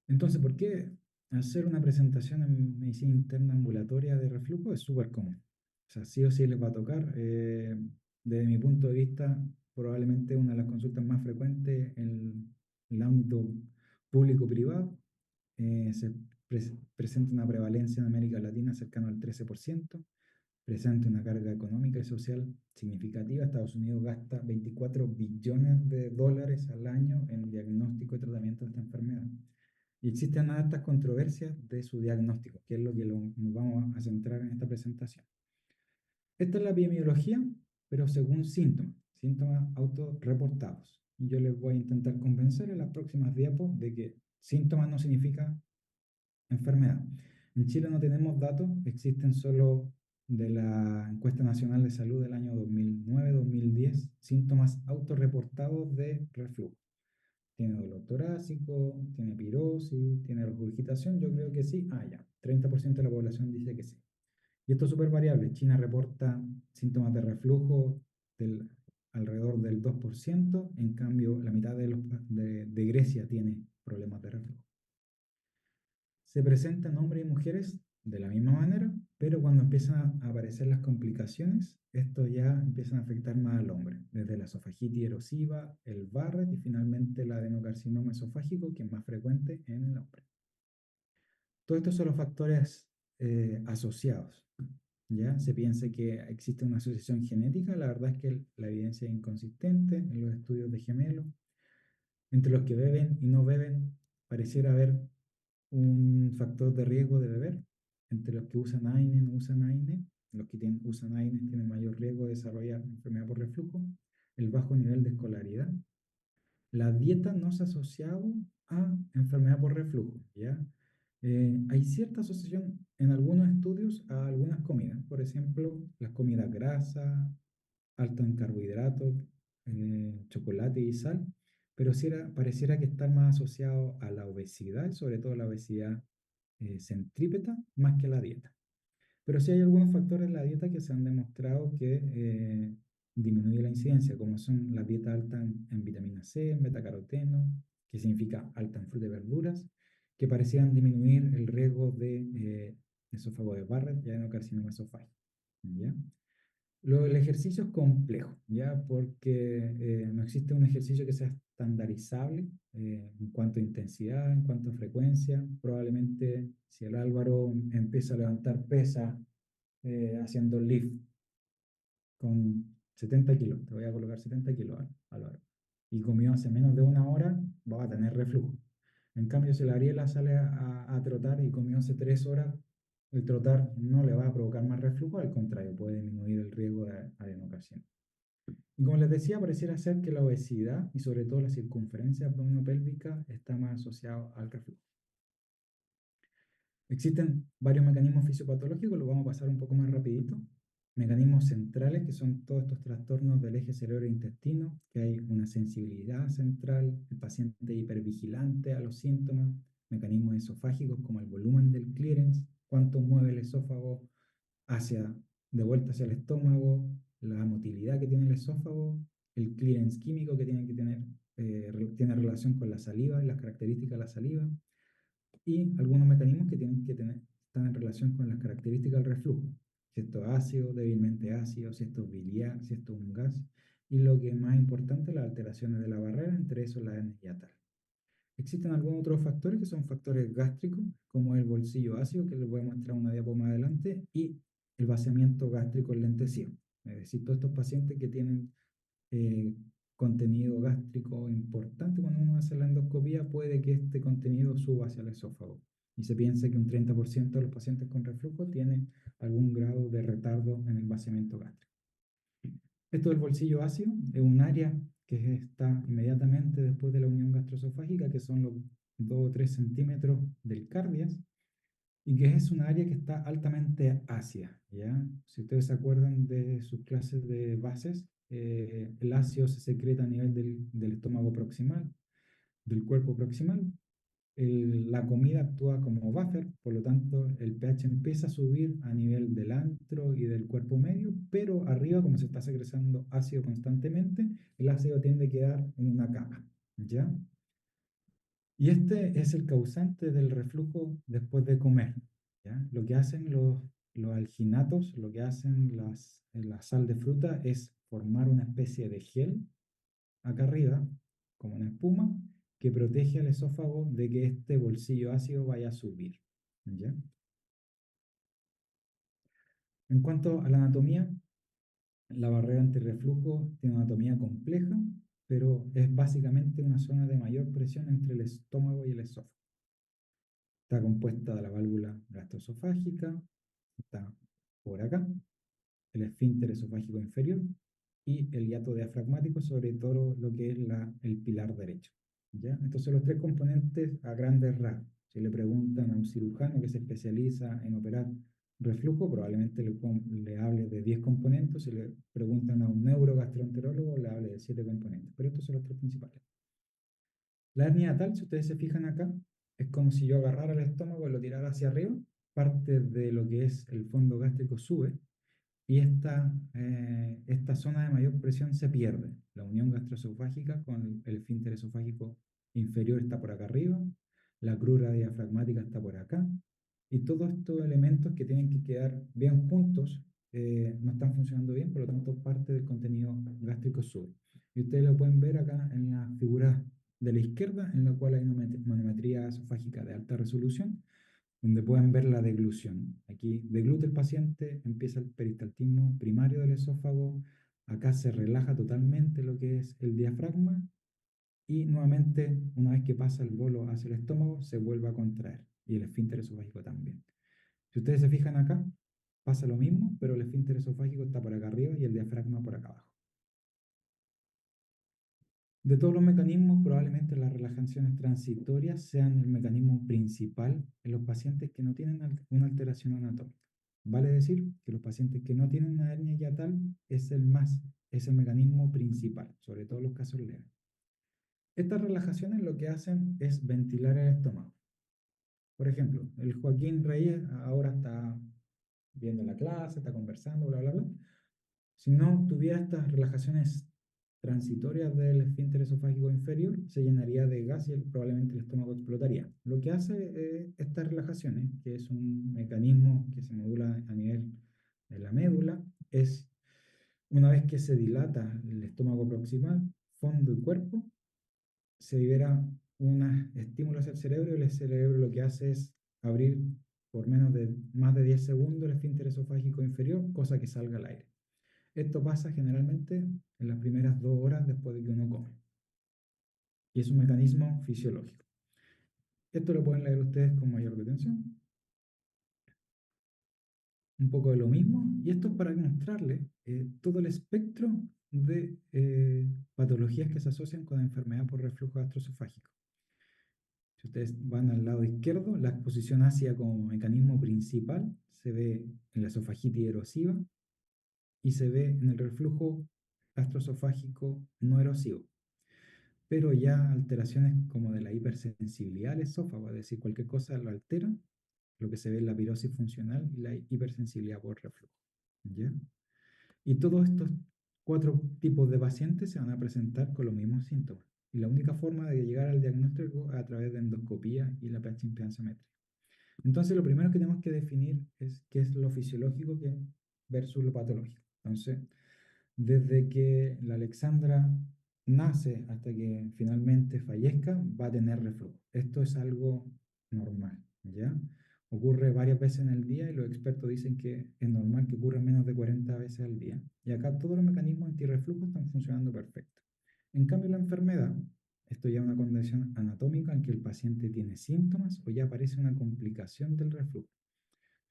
Entonces, ¿por qué hacer una presentación en medicina interna ambulatoria de reflujo? Es súper común. O sea, sí o sí les va a tocar. Desde mi punto de vista, probablemente una de las consultas más frecuentes en el ámbito público-privado. Se presenta una prevalencia en América Latina cercana al 13%, presenta una carga económica y social significativa. Estados Unidos gasta 24 billones de dólares al año en diagnóstico y tratamiento de esta enfermedad. Y existen altas controversias de su diagnóstico, que es lo que nos vamos a centrar en esta presentación. Esta es la epidemiología, pero según síntomas, síntomas autorreportados. Y yo les voy a intentar convencer en las próximas diapos de que síntomas no significa enfermedad. En Chile no tenemos datos, existen solo de la Encuesta Nacional de Salud del año 2009-2010, síntomas autorreportados de reflujo. Tiene dolor torácico, tiene pirosis, tiene regurgitación, yo creo que sí. Ah, ya, 30% de la población dice que sí. Y esto es súper variable. China reporta síntomas de reflujo del, alrededor del 2%, en cambio la mitad de Grecia tiene problemas de reflujo. Se presentan hombres y mujeres de la misma manera, pero cuando empiezan a aparecer las complicaciones, esto ya empiezan a afectar más al hombre, desde la esofagitis erosiva, el Barrett y finalmente el adenocarcinoma esofágico, que es más frecuente en el hombre. Todos estos son los factores asociados. ¿Ya? Se piensa que existe una asociación genética, la verdad es que la evidencia es inconsistente en los estudios de gemelos. Entre los que beben y no beben, pareciera haber un factor de riesgo de beber. Entre los que usan AINE y no usan AINE, los que usan AINE tienen mayor riesgo de desarrollar enfermedad por reflujo, el bajo nivel de escolaridad, la dieta no se ha asociado a enfermedad por reflujo, ¿ya? Hay cierta asociación en algunos estudios a algunas comidas, por ejemplo, las comidas grasas, alto en carbohidratos, chocolate y sal, pero pareciera que estar más asociado a la obesidad, y sobre todo la obesidad centrípeta, más que a la dieta. Pero sí hay algunos factores en la dieta que se han demostrado que disminuye la incidencia, como son la dieta alta en vitamina C, en betacaroteno, que significa alta en frutas y verduras, que parecían disminuir el riesgo de esófago de Barrett y adenocarcinoma esofágico. ¿Ya? El ejercicio es complejo, ¿ya? Porque no existe un ejercicio que sea estandarizable en cuanto a intensidad, en cuanto a frecuencia. Probablemente si el Álvaro empieza a levantar pesa haciendo lift con 70 kilos, te voy a colocar 70 kilos, Álvaro, y comió hace menos de una hora, va a tener reflujo. En cambio, si la Ariela sale a trotar y comió hace 3 horas, el trotar no le va a provocar más reflujo, al contrario, puede disminuir el riesgo de adenocarcinoma. Y como les decía, pareciera ser que la obesidad y sobre todo la circunferencia abdominopélvica está más asociado al reflujo. Existen varios mecanismos fisiopatológicos, los vamos a pasar un poco más rapidito. Mecanismos centrales, que son todos estos trastornos del eje cerebro-intestino, que hay una sensibilidad central, el paciente hipervigilante a los síntomas, mecanismos esofágicos como el volumen del clearance, cuánto mueve el esófago hacia, de vuelta hacia el estómago, la motilidad que tiene el esófago, el clearance químico que tiene que tener, tiene relación con la saliva y las características de la saliva, y algunos mecanismos que tienen que tener, están en relación con las características del reflujo. Si esto es ácido, débilmente ácido, si esto es biliar, si esto es un gas, y lo que es más importante, las alteraciones de la barrera, entre eso la hernia hiatal. Existen algunos otros factores que son factores gástricos, como el bolsillo ácido, que les voy a mostrar una diapo más adelante, y el vaciamiento gástrico lentecido. Es decir, todos estos pacientes que tienen eh, contenido gástrico importante, cuando uno hace la endoscopía, puede que este contenido suba hacia el esófago. Y se piensa que un 30% de los pacientes con reflujo tienen algún grado de retardo en el vaciamiento gástrico. Esto del bolsillo ácido es un área que está inmediatamente después de la unión gastroesofágica, que son los 2 o 3 centímetros del cardias, y que es un área que está altamente ácida, ¿ya? Si ustedes se acuerdan de sus clases de bases, el ácido se secreta a nivel del estómago proximal, del cuerpo proximal. La comida actúa como buffer, por lo tanto el pH empieza a subir a nivel del antro y del cuerpo medio, pero arriba, como se está secretando ácido constantemente, el ácido tiende a quedar en una capa, ¿ya? Y este es el causante del reflujo después de comer, ¿ya? Lo que hacen los alginatos, lo que hacen la sal de fruta es formar una especie de gel acá arriba, como una espuma, que protege al esófago de que este bolsillo ácido vaya a subir, ¿ya? En cuanto a la anatomía, la barrera antirreflujo tiene una anatomía compleja, pero es básicamente una zona de mayor presión entre el estómago y el esófago. Está compuesta de la válvula gastroesofágica, está por acá, el esfínter esofágico inferior y el hiato diafragmático, sobre todo lo que es el pilar derecho, ¿ya? Entonces los tres componentes a grandes rasgos. Si le preguntan a un cirujano que se especializa en operar reflujo, probablemente le hable de 10 componentes. Si le preguntan a un neurogastroenterólogo, le hable de 7 componentes. Pero estos son los tres principales. La hernia tal, si ustedes se fijan acá, es como si yo agarrara el estómago y lo tirara hacia arriba. Parte de lo que es el fondo gástrico sube y esta zona de mayor presión se pierde. La unión gastroesofágica con el esfínter esofágico inferior está por acá arriba, la crura diafragmática está por acá, y todos estos elementos que tienen que quedar bien juntos no están funcionando bien, por lo tanto parte del contenido gástrico sube. Y ustedes lo pueden ver acá en la figura de la izquierda, en la cual hay una manometría esofágica de alta resolución, donde pueden ver la deglución. Aquí deglute el paciente, empieza el peristaltismo primario del esófago, acá se relaja totalmente lo que es el diafragma y nuevamente, una vez que pasa el bolo hacia el estómago, se vuelve a contraer y el esfínter esofágico también. Si ustedes se fijan acá, pasa lo mismo, pero el esfínter esofágico está por acá arriba y el diafragma por acá abajo. De todos los mecanismos, probablemente las relajaciones transitorias sean el mecanismo principal en los pacientes que no tienen una alteración anatómica. Vale decir que los pacientes que no tienen una hernia hiatal es el mecanismo principal, sobre todo en los casos leves. Estas relajaciones lo que hacen es ventilar el estómago. Por ejemplo, el Joaquín Reyes ahora está viendo la clase, está conversando, bla, bla, bla. Si no tuviera estas relajaciones transitorias del esfínter esofágico inferior, se llenaría de gas y probablemente el estómago explotaría. Lo que hace estas relajaciones, que es un mecanismo que se modula a nivel de la médula, es una vez que se dilata el estómago proximal, fondo y cuerpo, se libera unos estímulos al cerebro y el cerebro lo que hace es abrir por más de 10 segundos el esfínter esofágico inferior, cosa que salga al aire. Esto pasa generalmente en las primeras 2 horas después de que uno come. Y es un mecanismo fisiológico. Esto lo pueden leer ustedes con mayor detención. Un poco de lo mismo. Y esto es para mostrarles todo el espectro de patologías que se asocian con la enfermedad por reflujo gastroesofágico. Si ustedes van al lado izquierdo, la exposición ácida como mecanismo principal se ve en la esofagitis erosiva y se ve en el reflujo gastroesofágico no erosivo. Pero ya alteraciones como de la hipersensibilidad al esófago, es decir, cualquier cosa lo altera, lo que se ve en la pirosis funcional y la hipersensibilidad por reflujo. ¿Ya? Y todos estos 4 tipos de pacientes se van a presentar con los mismos síntomas. Y la única forma de llegar al diagnóstico es a través de endoscopía y la pH impedanciometría. Entonces, lo primero que tenemos que definir es qué es lo fisiológico versus lo patológico. Entonces, desde que la Alexandra nace hasta que finalmente fallezca, va a tener reflujo. Esto es algo normal, ¿ya? Ocurre varias veces en el día y los expertos dicen que es normal que ocurra menos de 40 veces al día. Y acá todos los mecanismos antirreflujo están funcionando perfecto. En cambio, la enfermedad, esto ya es una condición anatómica en que el paciente tiene síntomas o ya aparece una complicación del reflujo.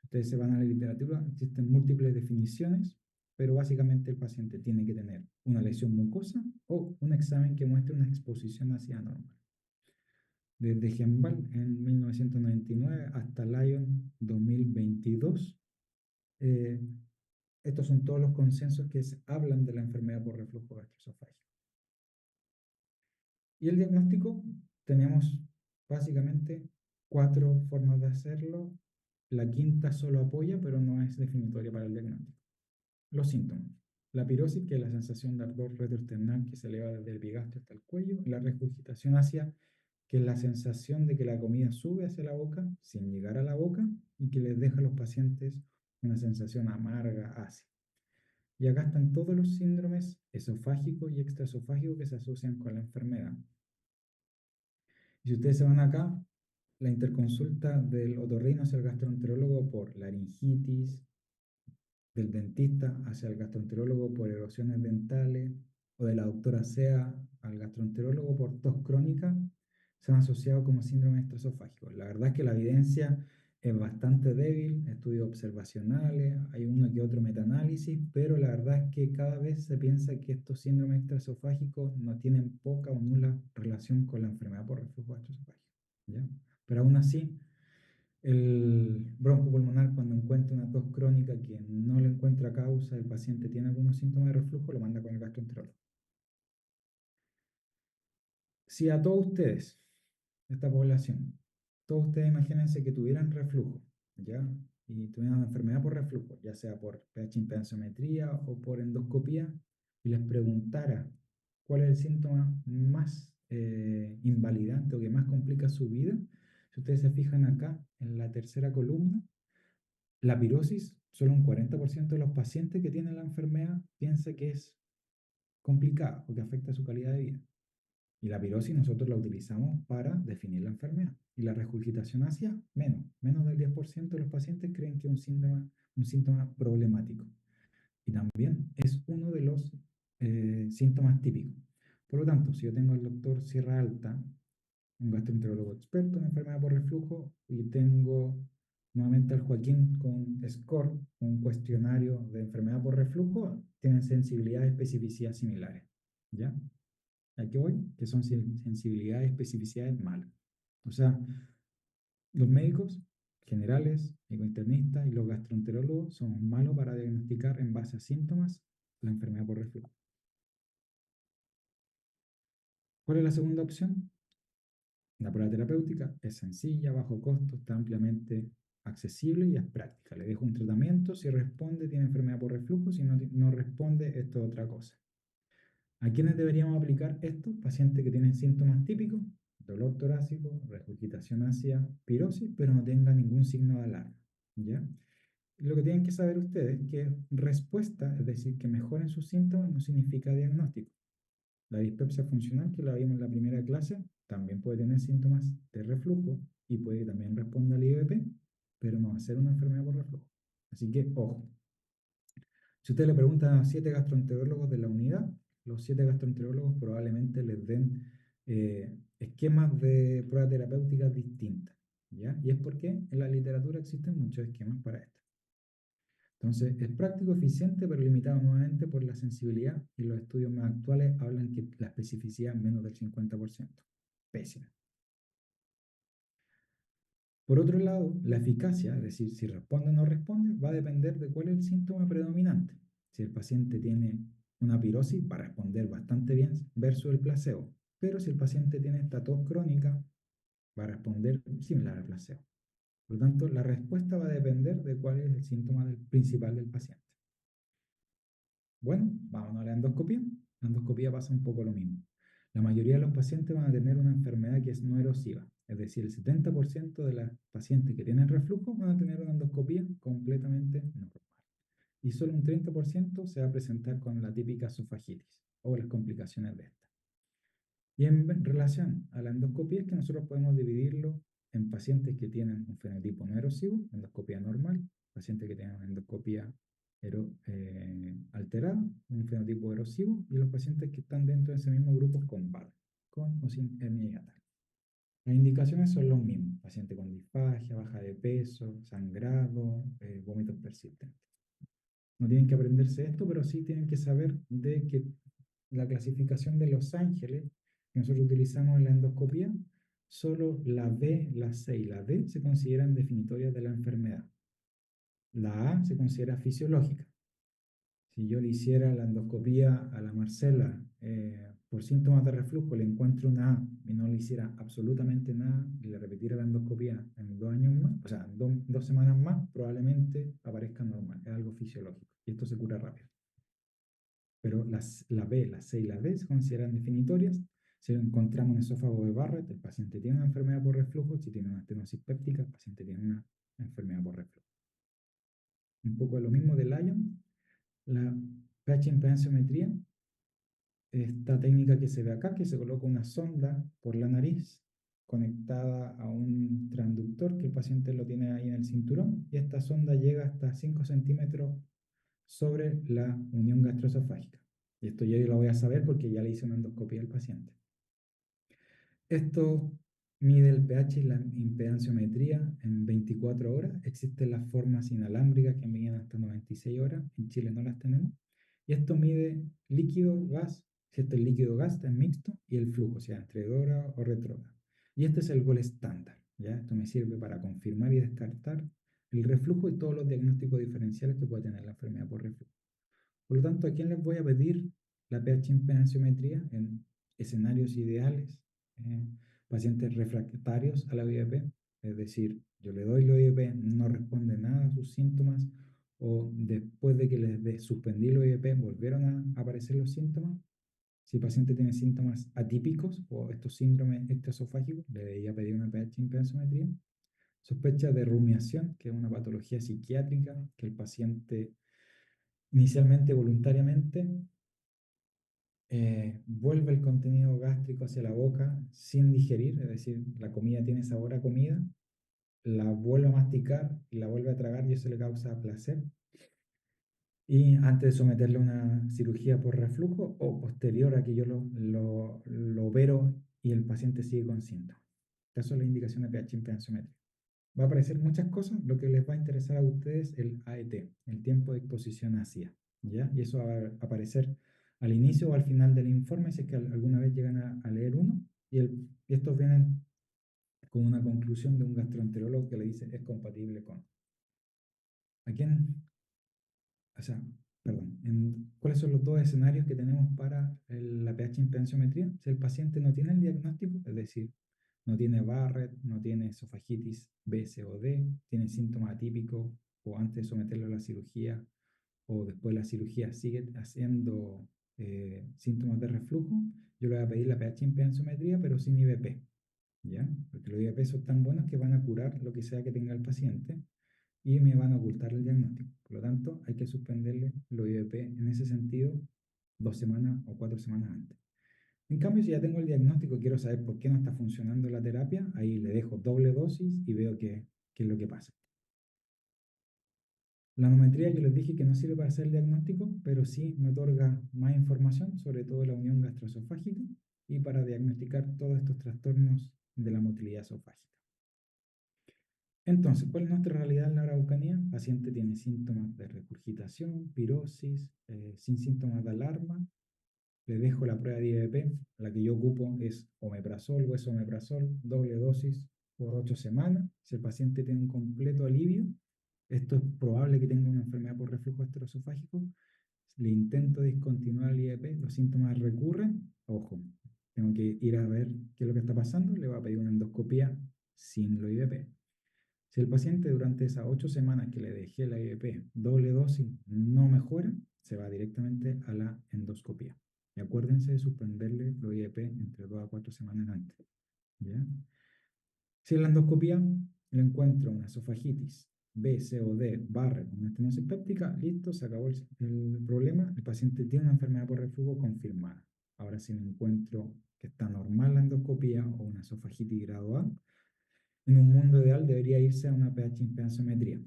Ustedes se van a la literatura, existen múltiples definiciones, pero básicamente el paciente tiene que tener una lesión mucosa o un examen que muestre una exposición ácida normal. Desde Genval en 1999 hasta Lyon 2022, estos son todos los consensos que hablan de la enfermedad por reflujo gastroesofágico. Y el diagnóstico, tenemos básicamente 4 formas de hacerlo. La quinta solo apoya, pero no es definitoria para el diagnóstico. Los síntomas. La pirosis, que es la sensación de ardor retroesternal que se eleva desde el epigastrio hasta el cuello. La regurgitación ácida, que es la sensación de que la comida sube hacia la boca sin llegar a la boca y que les deja a los pacientes una sensación amarga, ácida. Y acá están todos los síndromes esofágicos y extraesofágicos que se asocian con la enfermedad. Y si ustedes se van acá, la interconsulta del otorrino hacia el gastroenterólogo por laringitis, del dentista hacia el gastroenterólogo por erosiones dentales, o de la doctora Sea al gastroenterólogo por tos crónica, se han asociado como síndrome extraesofágico. La verdad es que la evidencia es bastante débil, estudios observacionales, hay uno que otro metaanálisis, pero la verdad es que cada vez se piensa que estos síndromes extraesofágicos no tienen poca o nula relación con la enfermedad por reflujo gastroesofágico, ¿ya? Pero aún así, el broncopulmonar, cuando encuentra una tos crónica que no le encuentra causa, el paciente tiene algunos síntomas de reflujo, lo manda con el gastroenterólogo. Si a todos ustedes, esta población, todos ustedes imagínense que tuvieran reflujo, ¿ya? Y tuvieran una enfermedad por reflujo, ya sea por pH impedanciometría o por endoscopía, y les preguntara cuál es el síntoma más invalidante o que más complica su vida, si ustedes se fijan acá en la tercera columna, la pirosis, solo un 40% de los pacientes que tienen la enfermedad piensa que es complicada o que afecta su calidad de vida. Y la pirosis nosotros la utilizamos para definir la enfermedad. Y la regurgitación ácida, menos del 10% de los pacientes creen que es un síntoma problemático. Y también es uno de los síntomas típicos. Por lo tanto, si yo tengo al doctor Sierra Alta, un gastroenterólogo experto en enfermedad por reflujo, y tengo nuevamente al Joaquín con SCORE, un cuestionario de enfermedad por reflujo, tienen sensibilidad y especificidad similares, ¿ya? ¿A qué voy? Que son sensibilidades y especificidades malas. O sea, los médicos generales, internistas y los gastroenterólogos son malos para diagnosticar en base a síntomas la enfermedad por reflujo. ¿Cuál es la segunda opción? La prueba terapéutica es sencilla, bajo costo, está ampliamente accesible y es práctica. Le dejo un tratamiento, si responde tiene enfermedad por reflujo, si no responde esto es otra cosa. ¿A quiénes deberíamos aplicar esto? Pacientes que tienen síntomas típicos, dolor torácico, regurgitación ácida, pirosis, pero no tengan ningún signo de alarma. ¿Ya? Lo que tienen que saber ustedes es que respuesta, es decir, que mejoren sus síntomas, no significa diagnóstico. La dispepsia funcional, que la vimos en la primera clase, también puede tener síntomas de reflujo y puede también responder al IVP, pero no va a ser una enfermedad por reflujo. Así que, ojo. Si usted le pregunta a 7 gastroenterólogos de la unidad, los 7 gastroenterólogos probablemente les den esquemas de pruebas terapéuticas distintas. ¿Ya? Y es porque en la literatura existen muchos esquemas para esto. Entonces, es práctico, eficiente, pero limitado nuevamente por la sensibilidad, y los estudios más actuales hablan que la especificidad es menos del 50%. Pésima. Por otro lado, la eficacia, es decir, si responde o no responde, va a depender de cuál es el síntoma predominante. Si el paciente tiene una pirosis, va a responder bastante bien versus el placebo. Pero si el paciente tiene esta tos crónica, va a responder similar al placebo. Por lo tanto, la respuesta va a depender de cuál es el síntoma principal del paciente. Bueno, vámonos a la endoscopía. La endoscopía pasa un poco lo mismo. La mayoría de los pacientes van a tener una enfermedad que es no erosiva, es decir, el 70% de las pacientes que tienen reflujo van a tener una endoscopía completamente normal. Y solo un 30% se va a presentar con la típica esofagitis o las complicaciones de esta. Y en relación a la endoscopía es que nosotros podemos dividirlo en pacientes que tienen un fenotipo no erosivo, endoscopía normal, pacientes que tienen una endoscopía alterada, un fenotipo erosivo, y los pacientes que están dentro de ese mismo grupo con VAD, con o sin hernia hiatal. Las indicaciones son los mismos: paciente con disfagia, baja de peso, sangrado, vómitos persistentes. No tienen que aprenderse esto, pero sí tienen que saber de que la clasificación de Los Ángeles que nosotros utilizamos en la endoscopía, solo la B, la C y la D se consideran definitorias de la enfermedad. La A se considera fisiológica. Si yo le hiciera la endoscopía a la Marcela por síntomas de reflujo, le encuentro una A y no le hiciera absolutamente nada y le repetiera la endoscopía en 2 años más, o sea, en 2 semanas más, probablemente aparezca normal, es algo fisiológico y esto se cura rápido. Pero la B, la C y la D se consideran definitorias. Si encontramos un esófago de Barrett, el paciente tiene una enfermedad por reflujo. Si tiene una estenosis péptica, el paciente tiene una enfermedad por reflujo. Un poco de lo mismo de Lyon. La pH impedanciometría, esta técnica que se ve acá, que se coloca una sonda por la nariz conectada a un transductor que el paciente lo tiene ahí en el cinturón, y esta sonda llega hasta 5 centímetros sobre la unión gastroesofágica. Y esto yo lo voy a saber porque ya le hice una endoscopia al paciente. Esto mide el pH y la impedanciometría en 24 horas. Existen las formas inalámbricas que miden hasta 96 horas. En Chile no las tenemos. Y esto mide líquido, gas, si este es líquido gas, está en mixto, y el flujo, o sea, entre DORA o retrógrado. Y este es el gol estándar. ¿Ya? Esto me sirve para confirmar y descartar el reflujo y todos los diagnósticos diferenciales que puede tener la enfermedad por reflujo. Por lo tanto, ¿a quién les voy a pedir la pH impedanciometría en escenarios ideales? Pacientes refractarios a la OIP, es decir, yo le doy la OIP, no responde nada a sus síntomas, o después de que les suspendí la OIP volvieron a aparecer los síntomas. Si el paciente tiene síntomas atípicos o estos síndromes extraesofágicos, le debería pedir una pH impedanciometría. Sospecha de rumiación, que es una patología psiquiátrica que el paciente inicialmente voluntariamente vuelve el contenido gástrico hacia la boca sin digerir, es decir, la comida tiene sabor a comida, la vuelve a masticar y la vuelve a tragar y eso le causa placer. Y antes de someterle a una cirugía por reflujo o posterior a que yo lo opero y el paciente sigue con síntomas. Estas son las indicaciones de pH impedanciométrico. Va a aparecer muchas cosas, lo que les va a interesar a ustedes el AET, el tiempo de exposición ácida, ¿ya? Y eso va a aparecer al inicio o al final del informe, si es que alguna vez llegan a leer uno, y estos vienen con una conclusión de un gastroenterólogo que le dice es compatible con. ¿A quién? O sea, perdón, ¿cuáles son los dos escenarios que tenemos para la pH impedenciometría? Si el paciente no tiene el diagnóstico, es decir, no tiene Barrett, no tiene esofagitis B, C o D, tiene síntomas atípicos o antes de someterlo a la cirugía o después de la cirugía sigue haciendo síntomas de reflujo, yo le voy a pedir la pH impedenciometría pero sin IBP, ¿ya? Porque los IBP son tan buenos que van a curar lo que sea que tenga el paciente y me van a ocultar el diagnóstico. Por lo tanto, hay que suspenderle los IVP en ese sentido 2 semanas o 4 semanas antes. En cambio, si ya tengo el diagnóstico y quiero saber por qué no está funcionando la terapia, ahí le dejo doble dosis y veo qué es lo que pasa. La manometría yo les dije que no sirve para hacer el diagnóstico, pero sí me otorga más información, sobre todo la unión gastroesofágica y para diagnosticar todos estos trastornos de la motilidad esofágica. Entonces, ¿cuál es nuestra realidad en la Araucanía? El paciente tiene síntomas de regurgitación, pirosis, sin síntomas de alarma. Le dejo la prueba de IBP, la que yo ocupo es omeprazol, hueso omeprazol, doble dosis por 8 semanas. Si el paciente tiene un completo alivio, esto es probable que tenga una enfermedad por reflujo gastroesofágico, le intento discontinuar el IBP, los síntomas recurren, ojo, tengo que ir a ver qué es lo que está pasando, le voy a pedir una endoscopía sin los IBP. Si el paciente durante esas 8 semanas que le dejé la IVP doble dosis no mejora, se va directamente a la endoscopía. Y acuérdense de suspenderle los IVP entre 2 a 4 semanas antes. ¿Ya? Si en la endoscopía le encuentro una esofagitis B, C o D, Barrett, una estenosis péptica, listo, se acabó el problema. El paciente tiene una enfermedad por reflujo confirmada. Ahora, si me encuentro que está normal la endoscopía o una esofagitis grado A, en un mundo ideal debería irse a una pH impedenciometría.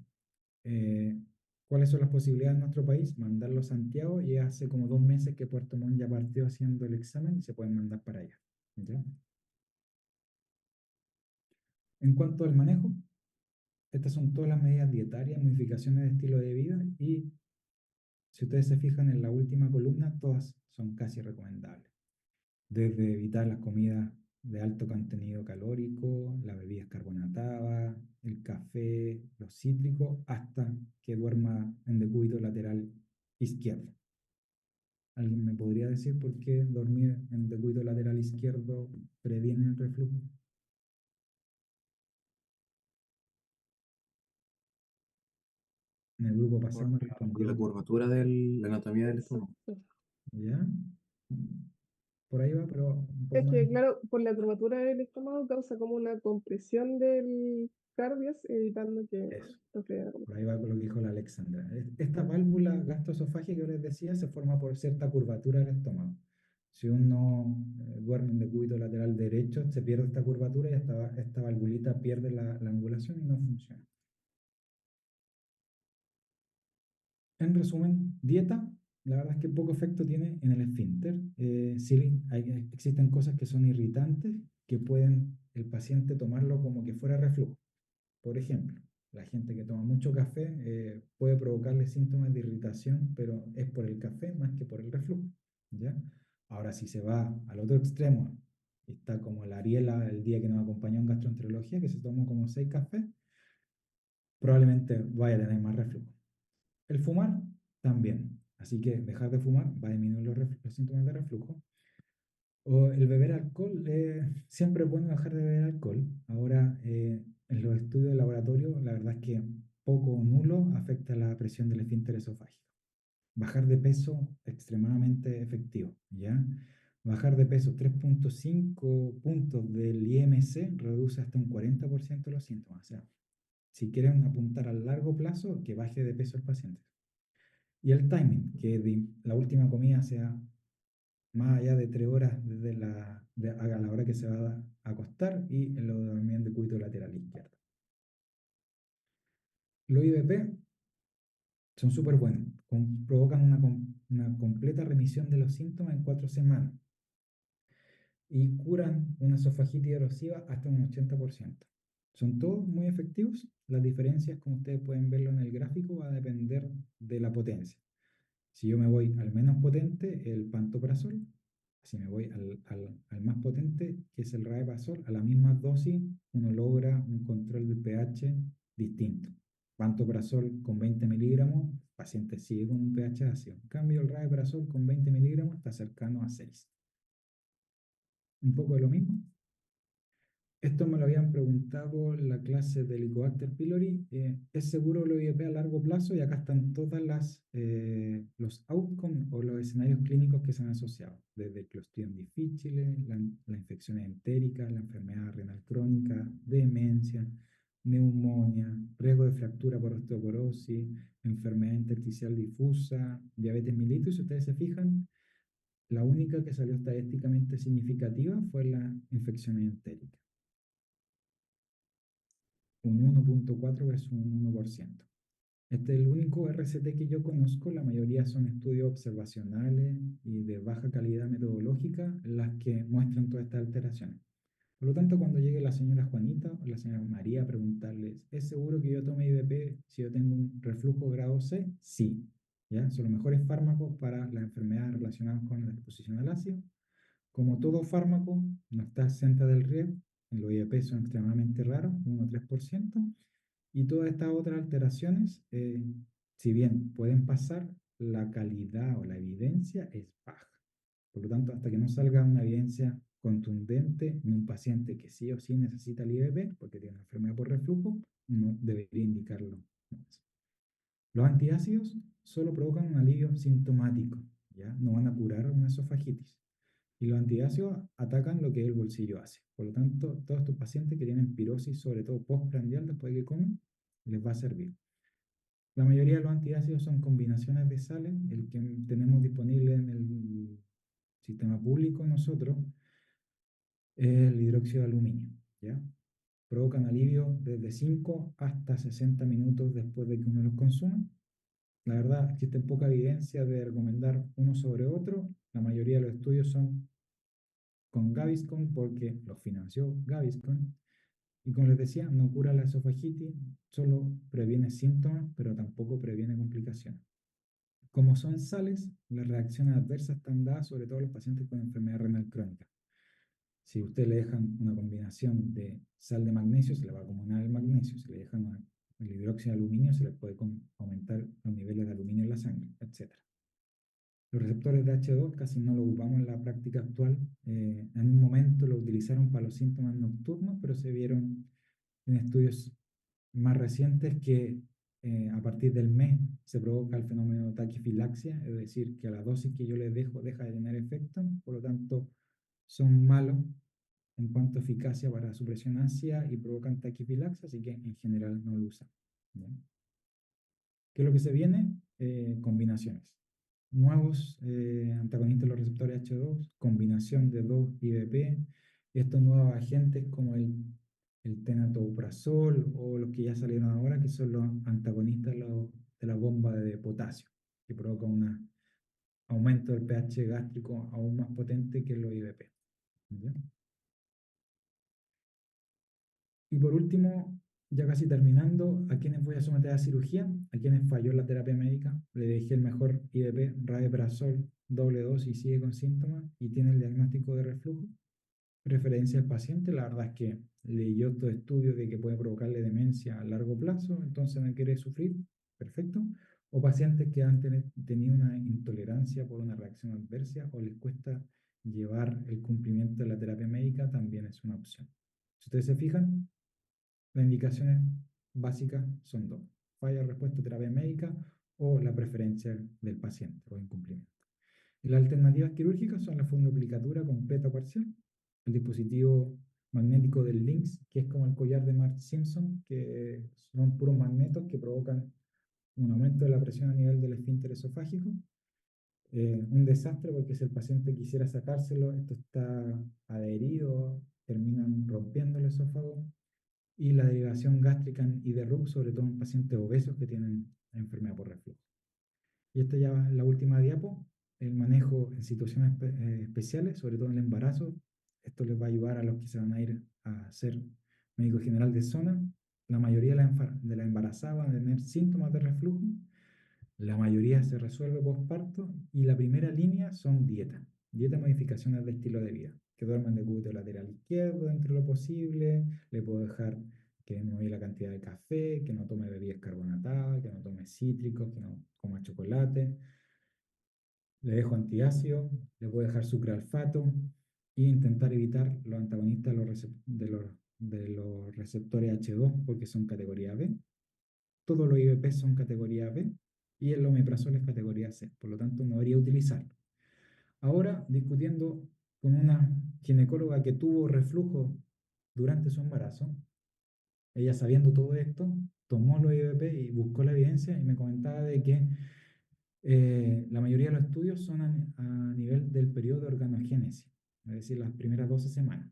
¿Cuáles son las posibilidades en nuestro país? Mandarlo a Santiago y hace como 2 meses que Puerto Montt ya partió haciendo el examen y se pueden mandar para allá. ¿Ya? En cuanto al manejo, estas son todas las medidas dietarias, modificaciones de estilo de vida y si ustedes se fijan en la última columna, todas son casi recomendables. Desde evitar las comidas de alto contenido calórico, las bebidas carbonatadas, el café, los cítricos, hasta que duerma en decúbito lateral izquierdo. ¿Alguien me podría decir por qué dormir en decúbito lateral izquierdo previene el reflujo? En el grupo pasado me Por la respondió, curvatura de la anatomía del estómago. Exacto. ¿ya? Por ahí va, pero un poco Es más. que, claro, por la curvatura del estómago causa como una compresión del cardias, evitando que Eso. lo que Por ahí va con lo que dijo la Alexandra. Esta válvula gastroesofágica que yo les decía se forma por cierta curvatura del estómago. Si uno duerme en decúbito lateral derecho, se pierde esta curvatura y esta valvulita pierde la angulación y no funciona. En resumen, dieta, la verdad es que poco efecto tiene en el esfínter. Sí, existen cosas que son irritantes que pueden el paciente tomarlo como que fuera reflujo. Por ejemplo, la gente que toma mucho café puede provocarle síntomas de irritación, pero es por el café más que por el reflujo, ¿ya? Ahora, si se va al otro extremo, está como la Ariela el día que nos acompañó en gastroenterología, que se tomó como 6 cafés, probablemente vaya a tener más reflujo. El fumar también, así que dejar de fumar va a disminuir los síntomas de reflujo. O el beber alcohol, siempre es bueno dejar de beber alcohol. Ahora, en los estudios de laboratorio, la verdad es que poco o nulo afecta la presión del esfínter esofágico. Bajar de peso, extremadamente efectivo, ¿ya? Bajar de peso 3.5 puntos del IMC reduce hasta un 40% los síntomas. O sea, si quieren apuntar a largo plazo, que baje de peso el paciente. Y el timing, que la última comida sea más allá de 3 horas desde a la hora que se va a acostar y en lo de dormir en decúbito lateral izquierdo. Los IBP son súper buenos, provocan una completa remisión de los síntomas en 4 semanas y curan una esofagitis erosiva hasta un 80%. Son todos muy efectivos, las diferencias como ustedes pueden verlo en el gráfico va a depender de la potencia. Si yo me voy al menos potente, el pantoprazol. Si me voy al más potente, que es el rabeprazol, a la misma dosis uno logra un control del pH distinto. Pantoprazol con 20 miligramos, el paciente sigue con un pH ácido. En cambio, el rabeprazol con 20 miligramos está cercano a 6. Un poco de lo mismo. Esto me lo habían preguntado en la clase del Helicobacter pylori. ¿Es seguro lo IVP a largo plazo? Y acá están todas los outcomes o los escenarios clínicos que se han asociado, desde Clostridium difficile, la infección entérica, la enfermedad renal crónica, demencia, neumonía, riesgo de fractura por osteoporosis, enfermedad intersticial difusa, diabetes mellitus. Si ustedes se fijan, la única que salió estadísticamente significativa fue la infección entérica, un 1.4 versus un 1%. Este es el único RCT que yo conozco, la mayoría son estudios observacionales y de baja calidad metodológica las que muestran todas estas alteraciones. Por lo tanto, cuando llegue la señora Juanita o la señora María a preguntarles, ¿es seguro que yo tome IVP si yo tengo un reflujo grado C? Sí. ¿Ya? Son los mejores fármacos para las enfermedades relacionadas con la exposición al ácido. Como todo fármaco, no está exenta del riesgo. Los IVP son extremadamente raros, 1 o 3%. Y todas estas otras alteraciones, si bien pueden pasar, la calidad o la evidencia es baja. Por lo tanto, hasta que no salga una evidencia contundente en un paciente que sí o sí necesita el IVP, porque tiene una enfermedad por reflujo, no debería indicarlo. Los antiácidos solo provocan un alivio sintomático, ¿ya? No van a curar una esofagitis. Y los antiácidos atacan lo que es el bolsillo ácido. Por lo tanto, todos estos pacientes que tienen pirosis, sobre todo postprandial después de que comen, les va a servir. La mayoría de los antiácidos son combinaciones de sales. El que tenemos disponible en el sistema público nosotros es el hidróxido de aluminio, ¿ya? Provocan alivio desde 5 hasta 60 minutos después de que uno los consuma. La verdad, existe poca evidencia de recomendar uno sobre otro. La mayoría de los estudios son con Gaviscon porque los financió Gaviscon. Y como les decía, no cura la esofagitis, solo previene síntomas, pero tampoco previene complicaciones. Como son sales, las reacciones adversas están dadas sobre todo a los pacientes con enfermedad renal crónica. Si usted le dejan una combinación de sal de magnesio, se le va a acumular el magnesio. Si le dejan el hidróxido de aluminio, se le puede aumentar los niveles de aluminio en la sangre, etc. Los receptores de H2 casi no los ocupamos en la práctica actual. En un momento lo utilizaron para los síntomas nocturnos, pero se vieron en estudios más recientes que a partir del mes se provoca el fenómeno de taquifilaxia, es decir, que a la dosis que yo les dejo deja de tener efecto, por lo tanto son malos en cuanto a eficacia para supresión ácida y provocan taquifilaxia, así que en general no lo usan. ¿Bien? ¿Qué es lo que se viene? Combinaciones. Nuevos antagonistas de los receptores H2, combinación de 2 IVP, estos nuevos agentes como el tenatoprazol o los que ya salieron ahora, que son los antagonistas de la bomba de potasio, que provoca un aumento del pH gástrico aún más potente que los IVP. ¿Ya? Y por último, ya casi terminando, ¿a quiénes voy a someter a cirugía? ¿A quienes falló la terapia médica? Le dejé el mejor IVP, rabeprazol, doble dosis y sigue con síntomas y tiene el diagnóstico de reflujo. Preferencia del paciente, la verdad es que leyó estos estudios de que puede provocarle demencia a largo plazo, entonces no quiere sufrir, perfecto. O pacientes que han tenido una intolerancia por una reacción adversa o les cuesta llevar el cumplimiento de la terapia médica, también es una opción. Si ustedes se fijan, las indicaciones básicas son dos: falla de respuesta a terapia médica o la preferencia del paciente o incumplimiento. Y las alternativas quirúrgicas son la fundoplicatura completa o parcial, el dispositivo magnético del LINX, que es como el collar de Mark Simpson, que son puros magnetos que provocan un aumento de la presión a nivel del esfínter esofágico. Un desastre porque si el paciente quisiera sacárselo, esto está adherido, terminan rompiendo el esófago. Y la derivación gástrica y de RUC, sobre todo en pacientes obesos que tienen enfermedad por reflujo. Y esta ya es la última diapo, el manejo en situaciones especiales, sobre todo en el embarazo. Esto les va a ayudar a los que se van a ir a ser médico general de zona. La mayoría de las embarazadas van a tener síntomas de reflujo. La mayoría se resuelve posparto y la primera línea son dieta. Dieta, modificaciones de estilo de vida. Que duerman de cúbito lateral izquierdo dentro de lo posible. Le puedo dejar que disminuya la cantidad de café, que no tome bebidas carbonatadas, que no tome cítricos, que no coma chocolate. Le dejo antiácido, le puedo dejar sucralfato e intentar evitar los antagonistas de los receptores H2 porque son categoría B. Todos los IVP son categoría B y el omeprazol es categoría C, por lo tanto no debería utilizarlo. Ahora, discutiendo con una ginecóloga que tuvo reflujo durante su embarazo, ella sabiendo todo esto, tomó los IVP y buscó la evidencia y me comentaba de que la mayoría de los estudios son a nivel del periodo de organogénesis, es decir, las primeras 12 semanas.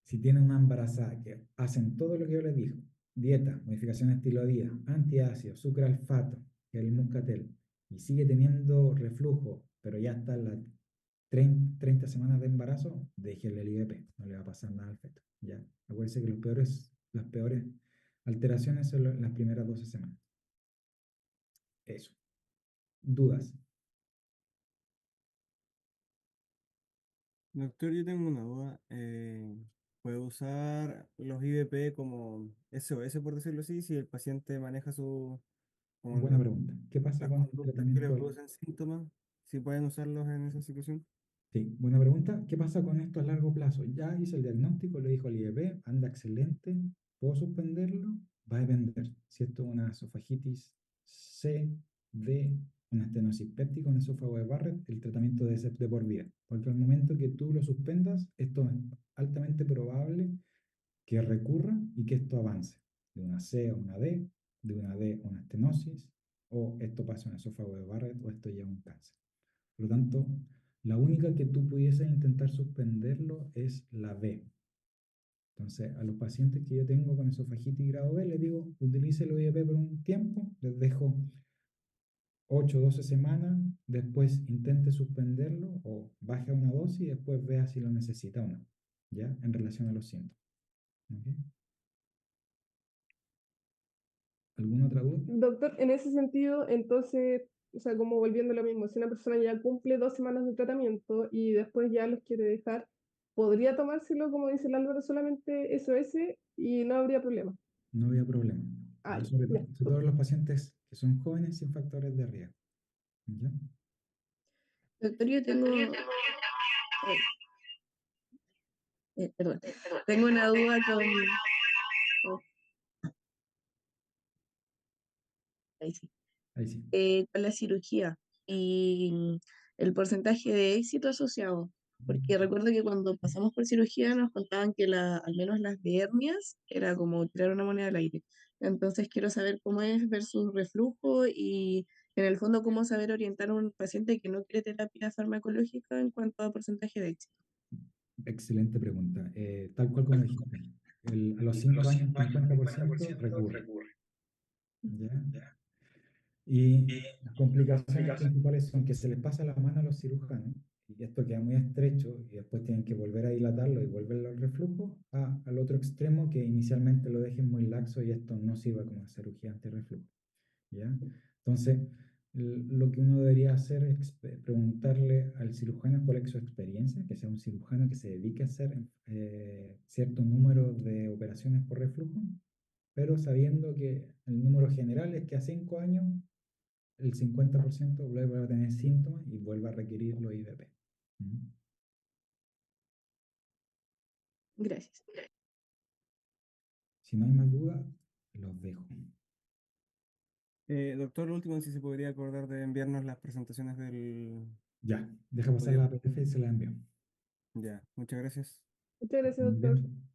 Si tienen una embarazada que hacen todo lo que yo les digo, dieta, modificación de estilo de vida, antiácidos, sucralfato, que es el muscatel, y sigue teniendo reflujo, pero ya está en las 30 semanas de embarazo, déjenle el IVP, no le va a pasar nada al feto. ¿Ya? Acuérdense que las peores alteraciones son las primeras 12 semanas. Eso. ¿Dudas? Doctor, yo tengo una duda. ¿Puedo usar los IVP como SOS, por decirlo así, si el paciente maneja como Buena pregunta. ¿Qué pasa las con el conductas que le tratamiento? producen síntomas? ¿Si pueden usarlos en esa situación? Sí, buena pregunta. ¿Qué pasa con esto a largo plazo? Ya hice el diagnóstico, le dijo al IEP, anda excelente, ¿puedo suspenderlo? Va a depender. Si esto es una esofagitis C, D, una estenosis péptica, un esófago de Barrett, el tratamiento debe ser de por vida. Porque al momento que tú lo suspendas, esto es altamente probable que recurra y que esto avance de una C a una D, de una D a una estenosis, o esto pasa a un esófago de Barrett, o esto ya es un cáncer. Por lo tanto, la única que tú pudieses intentar suspenderlo es la B. Entonces, a los pacientes que yo tengo con esofagitis grado B, les digo, utilice el OIP por un tiempo, les dejo 8 o 12 semanas, después intente suspenderlo o baje a una dosis y después vea si lo necesita o no, ¿ya? En relación a los síntomas. ¿Ok? ¿Alguna otra duda? Doctor, en ese sentido, entonces, o sea, como volviendo a lo mismo, si una persona ya cumple 2 semanas de tratamiento y después ya los quiere dejar, ¿podría tomárselo, como dice el Álvaro, solamente SOS y no habría problema? No había problema. Ah, Ya ya, sobre todo los pacientes que son jóvenes sin factores de riesgo. ¿Ya? Doctor, yo tengo, perdón, tengo una duda oh, ahí sí, Ahí sí. con la cirugía y el porcentaje de éxito asociado. Porque recuerdo que cuando pasamos por cirugía nos contaban que al menos las de hernias era como tirar una moneda al aire. Entonces quiero saber cómo es versus reflujo y en el fondo cómo saber orientar a un paciente que no quiere terapia farmacológica en cuanto a porcentaje de éxito. Excelente pregunta. Tal cual como dijiste, a los 5 años el 50% recurre, ¿ya? Y las complicaciones principales son que se les pasa la mano a los cirujanos y esto queda muy estrecho y después tienen que volver a dilatarlo y volverlo al reflujo, al otro extremo que inicialmente lo dejen muy laxo y esto no sirva como cirugía antirreflujo, ¿ya? Entonces, lo que uno debería hacer es preguntarle al cirujano cuál es su experiencia, que sea un cirujano que se dedique a hacer cierto número de operaciones por reflujo, pero sabiendo que el número general es que a 5 años el 50% vuelve a tener síntomas y vuelve a requerir los IVP. ¿Mm? Gracias. Si no hay más dudas, los dejo. Doctor, lo último, si se podría acordar de enviarnos las presentaciones del Ya, deja pasar la estudio. PDF y se la envío. Ya, muchas gracias. muchas gracias, Muy doctor. bien.